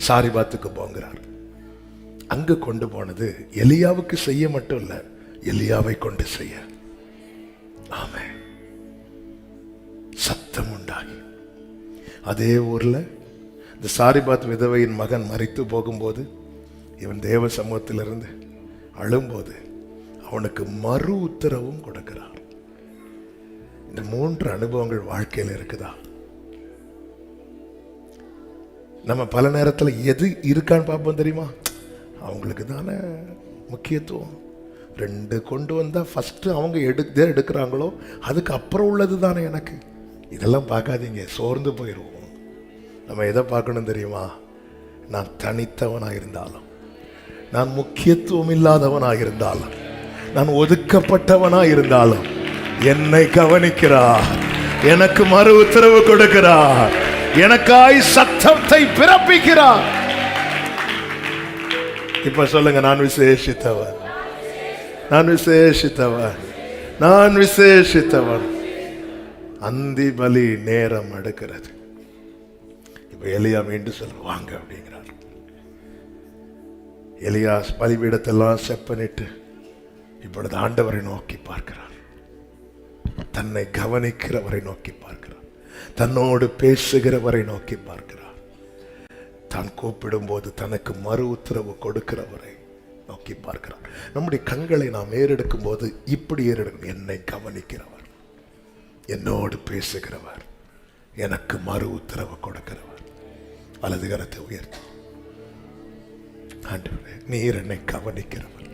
சாரிபாத்துக்கு போங்கிறார். அங்கு கொண்டு போனது எலியாவுக்கு செய்ய மட்டும் இல்ல, எலியாவை கொண்டு செய்ய. ஆமென். சத்தம் உண்டாகி அதே ஊர்ல இந்த சாரிபாத் விதவையின் மகன் மரித்து போகும்போது இவன் தேவ சமூகத்திலிருந்து அழும்போது அவனுக்கு மறு உத்தரவும் கொடுக்கிறார். இந்த 3 அனுபவங்கள் வாழ்க்கையில் இருக்குதா? நம்ம பல நேரத்தில் எது இருக்கான்னு பார்ப்போம் தெரியுமா? அவங்களுக்கு தானே முக்கியத்துவம். 2 கொண்டு வந்தால் ஃபஸ்ட்டு அவங்க எடுக்கிறாங்களோ அதுக்கு அப்புறம் உள்ளது தானே எனக்கு. இதெல்லாம் பார்க்காதீங்க, சோர்ந்து போயிடுவோம். நம்ம எதை பார்க்கணும் தெரியுமா? நான் தனித்தவனாக இருந்தாலும், நான் முக்கியத்துவம் இல்லாதவனாக இருந்தாலும், நான் ஒதுக்கப்பட்டவனாக இருந்தாலும் என்னை கவனிக்கிறார், எனக்கு மறு உத்தரவு கொடுக்கிறார், எனக்காய் சத்தத்தை பிறப்பிக்கிறார். இப்ப சொல்லுங்க, நான் விசேஷித்தவன், நான் விசேஷித்தவன், நான் விசேஷித்தவன். அந்தி பலி நேரம் எடுக்கிறது. இப்ப எலியா மீண்டும் சொல்லுவாங்க அப்படிங்கிறார். எலியா பலிபீடத்தெல்லாம் செப்பனிட்டு இப்பொழுது ஆண்டவரை நோக்கி பார்க்கிறார். தன்னை கவனிக்கிறவரை நோக்கி பார்க்கிறார். தன்னோடு பேசுகிறவரை நோக்கி பார்க்கிறார். தான் கூப்பிடும் போது தனக்கு மறு உத்தரவு கொடுக்கிறவரை நோக்கி பார்க்கிறார். நம்முடைய கண்களை நாம் ஏறெடுக்கும் போது இப்படி ஏறெடுக்கும். என்னை கவனிக்கிறவர், என்னோடு பேசுகிறவர், எனக்கு மறு உத்தரவு கொடுக்கிறவர். வலது கரத்தை உயர்த்தி, ஆண்டவரே, நீர் என்னை கவனிக்கிறவர்,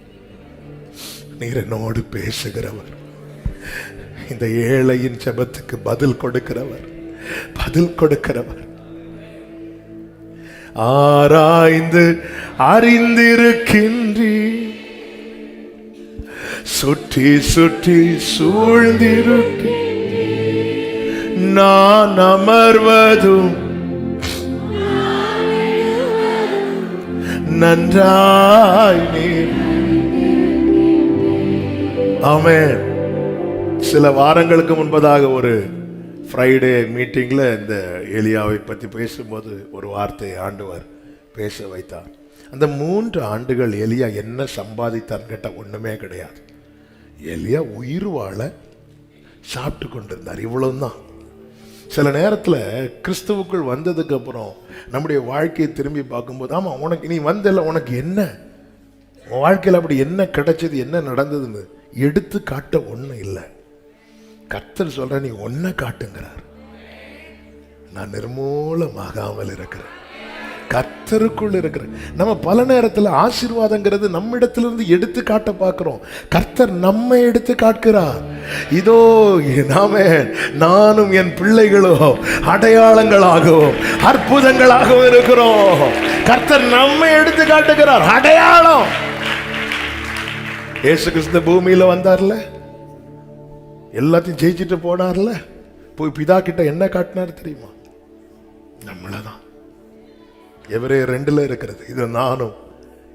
நீர் என்னோடு பேசுகிறவர், இந்த ஏழையின் ஜெபத்துக்கு பதில் கொடுக்கிறவர், பதில் கொடுக்கிறவர். ஆராய்ந்து அறிந்திருக்கின்றீ, சுற்றி சுற்றி சூழ்ந்திருக்கி, நான் அமர்வதும் நன்றாய் நீர். ஆமென். சில வாரங்களுக்கு முன்பதாக ஒரு ஃப்ரைடே மீட்டிங்ல இந்த எலியாவை பற்றி பேசும்போது ஒரு வார்த்தையை ஆண்டவர் பேச வைத்தார். அந்த 3 ஆண்டுகள் எலியா என்ன சம்பாதித்தார் கேட்டால் ஒண்ணுமே கிடையாது. எலியா உயிர் வாழ சாப்பிட்டு கொண்டிருந்தார். இவ்வளவுதான். சில நேரத்தில் கிறிஸ்துவுக்குள் வந்ததுக்கு அப்புறம் நம்முடைய வாழ்க்கையை திரும்பி பார்க்கும்போது, ஆமா உனக்கு நீ வந்தல, உனக்கு என்ன உன் வாழ்க்கையில் அப்படி என்ன கிடைச்சது, என்ன நடந்ததுன்னு எடுத்து காட்ட ஒன்றும் இல்லை. கர்த்தர் சொல்ற நீ ஒன்ன காட்டுங்கிறார். நான் நிர்மூலமாகாமல் இருக்கிறேன், கர்த்தருக்குள் இருக்கிறேன். நம்ம பல நேரத்தில் ஆசீர்வாதங்கிறது நம்மிடத்திலிருந்து எடுத்து காட்ட பார்க்கிறோம். கர்த்தர் நம்மை எடுத்து காட்டுகிறார். இதோ நாமே நானும் என் பிள்ளைகளோ அடையாளங்களாகவும் அற்புதங்களாகவும் இருக்கிறோம். கர்த்தர் நம்மை எடுத்து காட்டுகிறார். அடையாளம். இயேசு கிறிஸ்து பூமியில வந்தார்ல, எல்லாத்தையும் ஜெயிச்சுட்டு போனார்ல, போய் பிதா கிட்ட என்ன காட்டினார் தெரியுமா? நம்மளதான். எபிரேயர் 2 இருக்கிறது, இது நானும்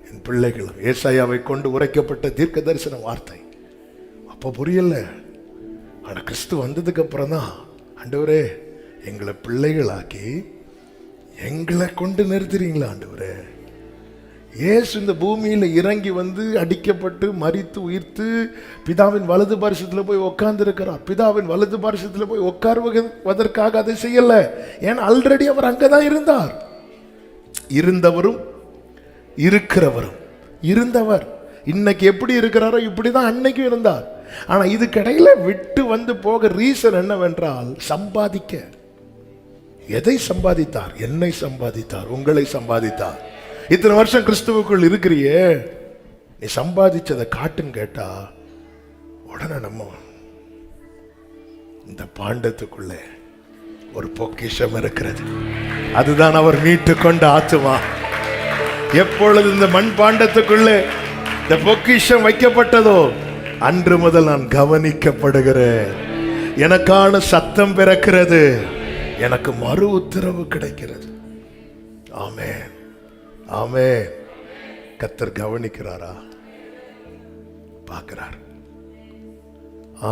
என் பிள்ளைகளும். ஏசாயாவை கொண்டு உரைக்கப்பட்ட தீர்க்க தரிசன வார்த்தை. அப்ப புரியல. ஆனா கிறிஸ்து வந்ததுக்கு அப்புறம் தான், ஆண்டவரே எங்களை பிள்ளைகளாக்கி எங்களை கொண்டு நிறுத்துறீங்களா ஆண்டவரே. இயேசு இந்த பூமியில இறங்கி வந்து அடிக்கப்பட்டு மரித்து உயிர்த்து பிதாவின் வலது பாரிசத்தில் போய் உட்கார்ந்து இருக்கிறார். பிதாவின் வலது பாரிசத்தில் போய் உட்காருவதற்காக அதை செய்யல. ஏன்னா ஆல்ரெடி அவர் அங்கதான் இருந்தார். இருந்தவரும் இருக்கிறவரும். இருந்தவர் இன்னைக்கு எப்படி இருக்கிறாரோ இப்படிதான் அன்னைக்கும் இருந்தார். ஆனா இதுக்கிடையில விட்டு வந்து போக ரீசன் என்னவென்றால், சம்பாதிக்க. எதை சம்பாதித்தார்? என்னை சம்பாதித்தார், உங்களை சம்பாதித்தார். இத்தனை வருஷம் கிறிஸ்துவுக்குள் இருக்கிறியே, நீ சம்பாதிச்சதை காட்டுன்னு கேட்டா உடனே நம்ம இந்த பாண்டத்துக்குள்ளே ஒரு பொக்கிஷம் இருக்கிறது. அதுதான் அவர் மீட்டு கொண்ட ஆத்துமா. எப்பொழுது இந்த மண் பாண்டத்துக்குள்ளே இந்த பொக்கிஷம் வைக்கப்பட்டதோ அன்று முதல் நான் கவனிக்கப்படுகிறேன். எனக்கான சத்தம் பிறக்கிறது, எனக்கு மறு உத்தரவு கிடைக்கிறது. ஆமென், ஆமென். கர்த்தர் கவனிக்கிறாரா? பார்க்கிறார்.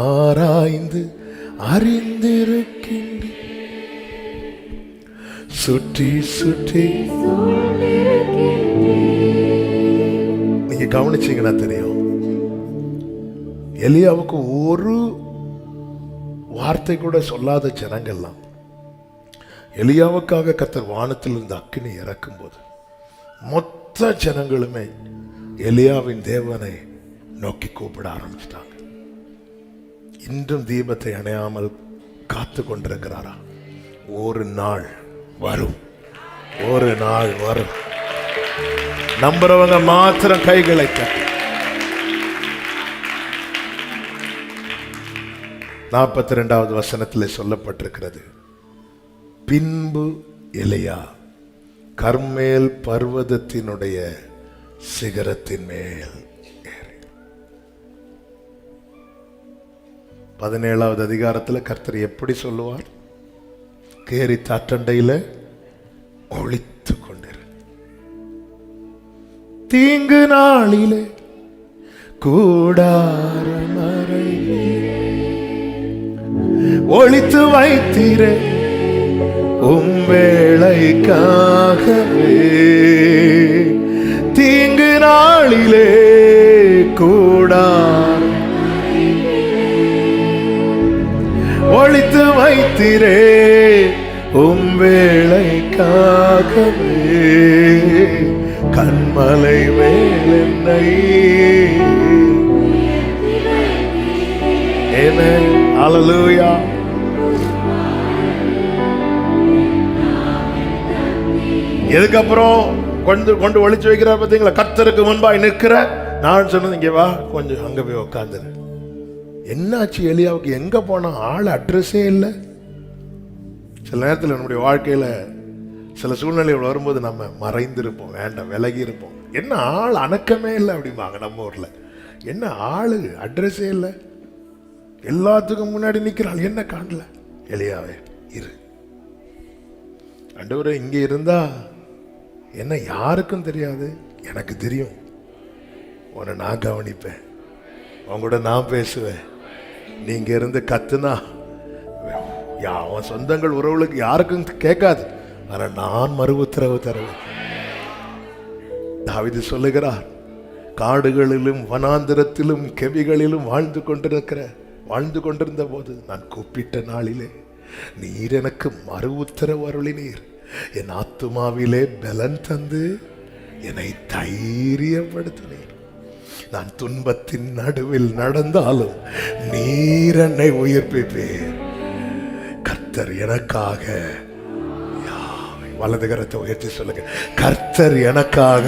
ஆராய்ந்து அறிந்திருக்கின்ற சுற்றி சுற்றி. நீங்க கவனிச்சீங்கன்னா தெரியும், எலியாவுக்கு ஒரு வார்த்தை கூட சொல்லாத ஜனங்கள்லாம் எலியாவுக்காக கர்த்தர் வானத்தில் இருந்து அக்கினி இறக்கும் போது மொத்த ஜனங்களுமே எலியாவின் தேவனை நோக்கி கூப்பிட ஆரம்பிச்சிட்டாங்க. இன்றும் தீபத்தை அணையாமல் காத்து கொண்டிருக்கிறாரா? ஒரு நாள் வரும், ஒரு நாள் வரும். நம்புறவங்க மாத்திரம் கைகளை தட்டி. 42வது வசனத்தில் சொல்லப்பட்டிருக்கிறது, பின்பு எலியா கர்மேல் பர்வதத்தினுடைய சிகரத்தின் மேல் ஏறி. 17வது அதிகாரத்தில் கர்த்தர் எப்படி சொல்லுவார்? கேரி தாற்றண்டையில ஒளித்து கொண்டிரு, தீங்கு நாளிலே கூடார மறைவிலே ஒளித்து வைத்தீரே உம் வேளைக்காகவே. தீங்கு நாளிலே கூடார் ஒளித்து வைத்தீரே உம் வேளைக்காகவே. கண்மலை மேலென்னை ஆமென், ஹல்லேலூயா. எதுக்கப்புறம் கொண்டு ஒளிச்சு வைக்கிறார் பார்த்தீங்களா? கர்த்தருக்கு முன்பாய் நிற்கிற நான் சொன்னது, இங்கே வா, கொஞ்சம் அங்க போய் உட்காந்துரு. என்னாச்சு எலியாவுக்கு? எங்க போனா? ஆள் அட்ரஸே இல்லை. சில நேரத்தில் நம்முடைய வாழ்க்கையில சில சூழ்நிலைகள் வரும்போது நம்ம மறைந்திருப்போம், வேண்டாம் விலகி இருப்போம். என்ன ஆள் அணக்கமே இல்லை அப்படிம்பாங்க நம்ம ஊர்ல. என்ன ஆளு அட்ரஸே இல்லை, எல்லாத்துக்கும் முன்னாடி நிற்கிறாள், என்ன காணல? எலியாவே இரு, ஆண்டவரே இங்கே இருந்தா என்ன யாருக்கும் தெரியாது, எனக்கு தெரியும். உன்னை நான் கவனிப்பேன், உங்களோட நான் பேசுவேன். நீங்க இருந்து கத்துனா அவன் சொந்தங்கள் உறவுகளுக்கு யாருக்கும் கேட்காது, ஆனா நான் மறு உத்தரவு தருவேன். தாவீது சொல்லுகிறார், காடுகளிலும் வனாந்திரத்திலும் கெவிகளிலும் வாழ்ந்து கொண்டிருக்கிற வாழ்ந்து கொண்டிருந்த போது நான் கூப்பிட்ட நாளிலே நீர் எனக்கு மறு உத்தரவு அருளினீர். என் ஆத்துமாவிலே பலன் தந்து என்னை தைரியப்படுத்தினீர். நான் துன்பத்தின் நடுவில் நடந்தாலும் நீர் என்னை உயிர்ப்பிப்பீர். கர்த்தர் எனக்காக, வலது கரத்தை உயர்த்தி சொல்லுங்க, கர்த்தர் எனக்காக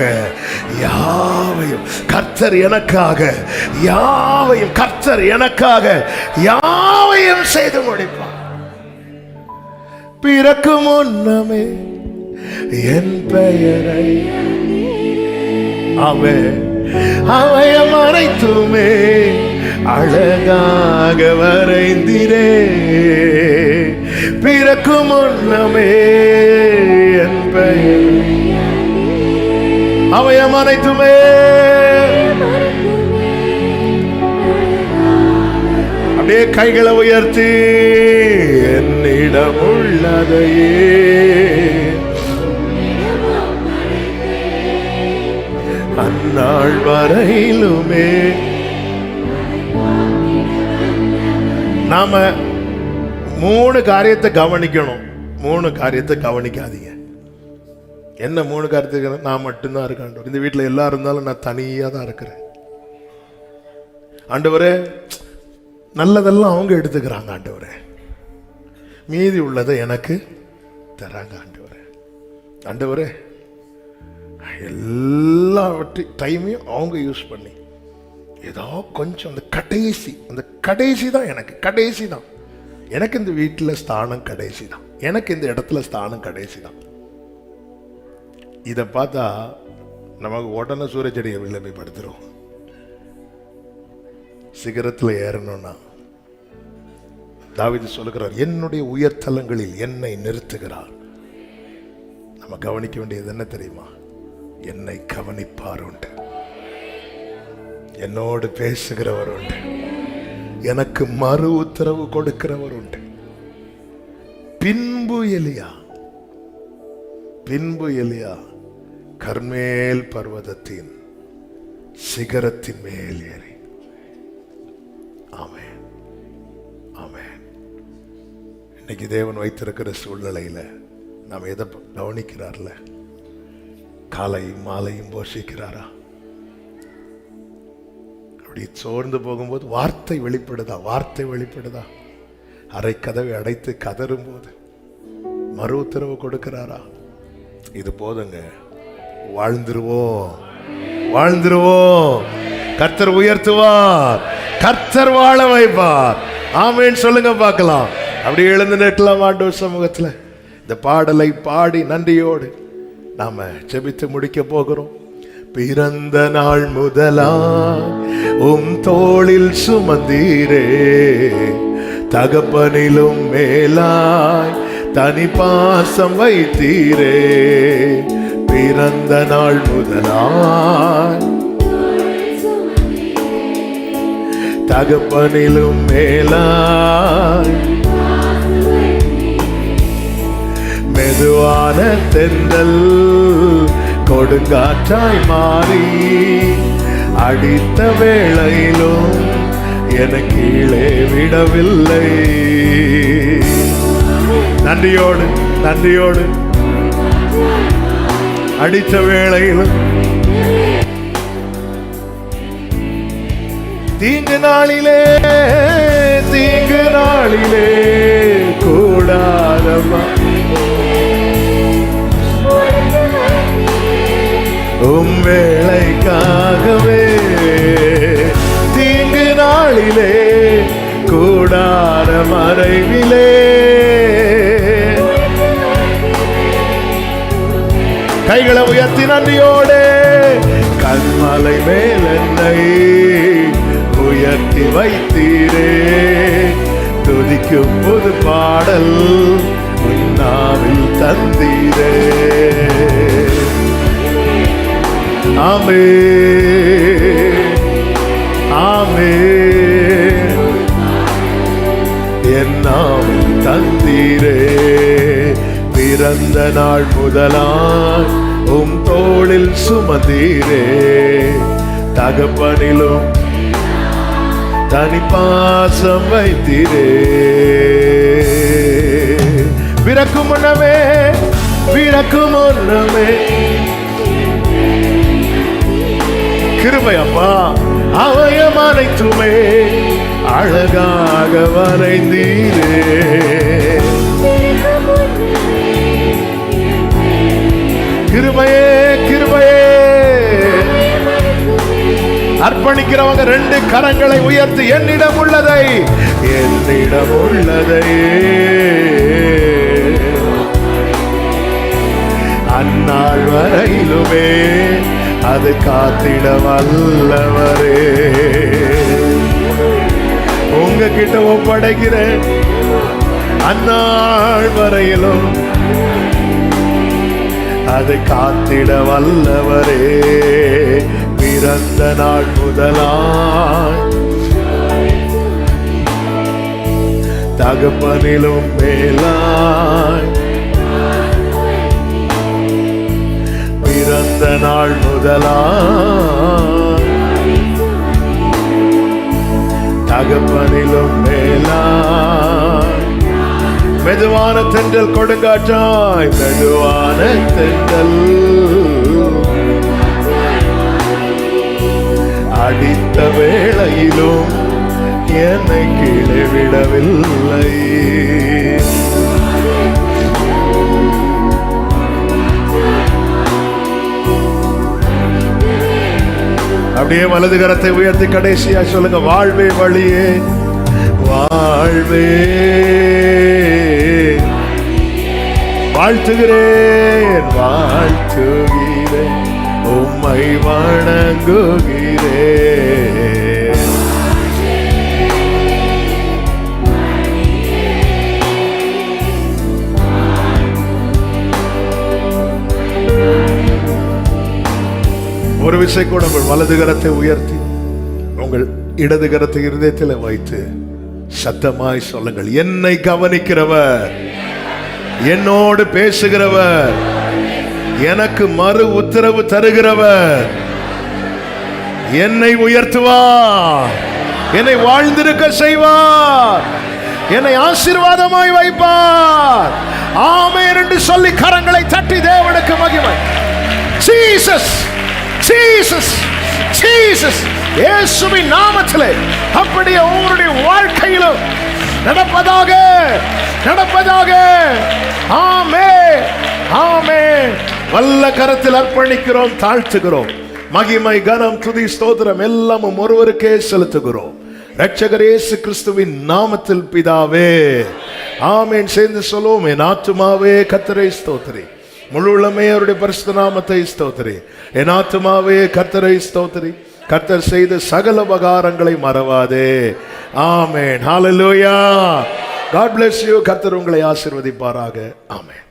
யாவையும், கர்த்தர் எனக்காக யாவையும், கர்த்தர் எனக்காக யாவையும் செய்து முடிப்பார். பிறக்கும் முன்னமே என் பெயரை அவயம் அனைத்துமே அழகாக வரைந்திரே. பிறக்கும் முன்னமே என் பெயர் அவயம் அனைத்துமே. அப்படியே கைகளை உயர்த்தி என்னிடம் உள்ளதையே அந்நாள் வரையிலுமே. நாம 3 காரியத்தை கவனிக்கணும். 3 காரியத்தை கவனிக்காதீங்க. என்ன 3 காரியத்துக்கு? நான் மட்டும்தான் இருக்கேன். இந்த வீட்டில் எல்லாரும் இருந்தாலும் நான் தனியாக தான் இருக்கிறேன். ஆண்டவரே, நல்லதெல்லாம் அவங்க எடுத்துக்கிறாங்க ஆண்டவரே, மீதி உள்ளதை எனக்கு தராங்க ஆண்டவரே. ஆண்டவரே, எல்லாவற்றையும் டைமையும் அவங்க யூஸ் பண்ணி ஏதோ கொஞ்சம் அந்த கடைசி தான் எனக்கு, கடைசி தான் எனக்கு இந்த வீட்டில் ஸ்தானம், கடைசி தான் எனக்கு இந்த இடத்துல ஸ்தானம், கடைசி தான். இதை பார்த்தா நமக்கு உடனே சூரியச்செடியை விளம்பரப்படுத்துகிறோம். சிகரத்தில் ஏறணும்னா தாவீது சொல்லுகிறார், என்னுடைய உயர்தலங்களில் என்னை நிறுத்துகிறார். நம்ம கவனிக்க வேண்டியது என்ன தெரியுமா? என்னை கவனிப்பார் உண்டு, என்னோடு பேசுகிறவர் உண்டு, எனக்கு மறு உத்தரவு கொடுக்கிறவர் உண்டு. பின்பு எலியா கர்மேல் பர்வதத்தின் சிகரத்தின் மேல் ஏறி. ஆமென், ஆமென். இன்னைக்கு தேவன் வைத்திருக்கிற சூழ்நிலையில நாம் எதை கவனிக்கிறார்ல? காலையும் மாலையும் போஷிக்கிறாரா? அப்படி சோர்ந்து போகும்போது வார்த்தை வெளிப்படுதா? அரை கதவை அடைத்து கதறும் போது மறு உத்தரவு கொடுக்கிறாரா? இது போதுங்க, வாழ்ந்துருவோம். கர்த்தர் உயர்த்துவார், கர்த்தர் வாழ வைப்பார். ஆமென் சொல்லுங்க பார்க்கலாம். அப்படி எழுந்து நிற்கலாம் ஆண்டவர் சமூகத்தில். இந்த பாடலை பாடி நன்றியோடு நாம ஜெபித்து முடிக்க போகிறோம். பிறந்த நாள் முதலா தோளில் சுமந்தீரே, தகப்பனிலும் மேலாய் தனி பாசம் வைத்தீரே. பிறந்த நாள் முதலாய் தகப்பனிலும் மேலாய் மெதுவான தென்றல் கொடுங்காற்றாய் மாறி அடித்த வேளையிலும் என கீழே விடவில்லை. நன்றியோடு அடித்த வேளையிலும் தீங்கு நாளிலே கூடாதமா வேளைக்காகவே. தீங்கு நாளிலே கூடாத மறைவிலே கைகளை உயர்த்தி நன்றியோடு கண்மலை மேல் என்னை உயர்த்தி வைத்தீரே. துதிக்கும் புது பாடல் உன்னாவில் தந்தீரே. ஆமென், ஆமென். என் நாவில் தந்தீரே. பிறந்த நாள் முதலாய் தோளில் சுமந்தீரே. தனி பாசம் வைத்தீரே. பிறக்கும் முன்னமே கிருபை அப்பா அவயம் அனைத்துமே அழகாக வரைந்தீரே. கிருபையே கிருபையே. அர்ப்பணிக்கிறவங்க 2 கரங்களை உயர்த்தி என்னிடம் உள்ளதை அந்நாள் வரையிலுமே அது காத்திட வல்லவரே. உங்ககிட்ட ஒப்படைக்கிறேன். அந்நாள் வரையிலும் அது காத்திட வல்லவரே. பிறந்த நாள் முதலாய் தகப்பனிலும் மேலாய், பிறந்த நாள் முதலாய் தகப்பனிலும் மேலாய். மெதுவான தென்றல் கொடுங்காற்றாய், மெதுவான தென்றல் அடித்த வேளையிலும் என்னை கீழே விடவில்லை. அப்படியே வலது கரத்தை உயர்த்தி கடைசியா சொல்லுங்க, வாழ்வே வழியே வாழ்வே. வாழ்த்துகிறேன் வாழ்த்துகிறேன் உம்மை வணங்குகிறேன். ஒரு விஷயம் கூட, உங்கள் வலது கரத்தை உயர்த்தி உங்கள் இடது கரத்தை இருதயத்தில் வைத்து சத்தமாய் சொல்லுங்கள், என்னை கவனிக்கிறவர், என்னோடு பேசுகிறவர், எனக்கு மறு உத்தரவு தருகிறவர், என்னை உயர்த்துவார், என்னை வாழ்ந்திருக்க செய்வார், என்னை ஆசீர்வாதமாய் வைப்பார். ஆமென் என்று சொல்லி கரங்களை தட்டி தேவனுக்கு மகிமை. Jesus Jesus Jesus. இயேசுவின் நாமத்திலே அப்படியே உங்களுடைய வாழ்க்கையிலும் நடப்பதாக நடப்பதாக. ஆமென் ஆமென். வல்ல கரத்தில் அர்ப்பணிக்கிறோம், தாழ்த்துகிறோம். மகிமை கனம் துதி ஸ்தோத்திரம் எல்லாமும் ஒருவருக்கே செலுத்துகிறோம், இரட்சகர் இயேசு கிறிஸ்துவின் நாமத்தில் பிதாவே. ஆமென். சேர்ந்து சொல்லுவோம், என் ஆத்துமாவே கர்த்தரை ஸ்தோத்திரி, முழு உள்ளமே அவருடைய பரிசுத்த நாமத்தை ஸ்தோத்திரி. என் ஆத்துமாவே கர்த்தரை ஸ்தோத்திரி, கர்த்தர் செய்த சகல உபகாரங்களை மறவாதே. ஆமென். ஹல்லேலூயா. God bless you. கர்த்தர் உங்களை ஆசீர்வதிப்பாராக. ஆமென்.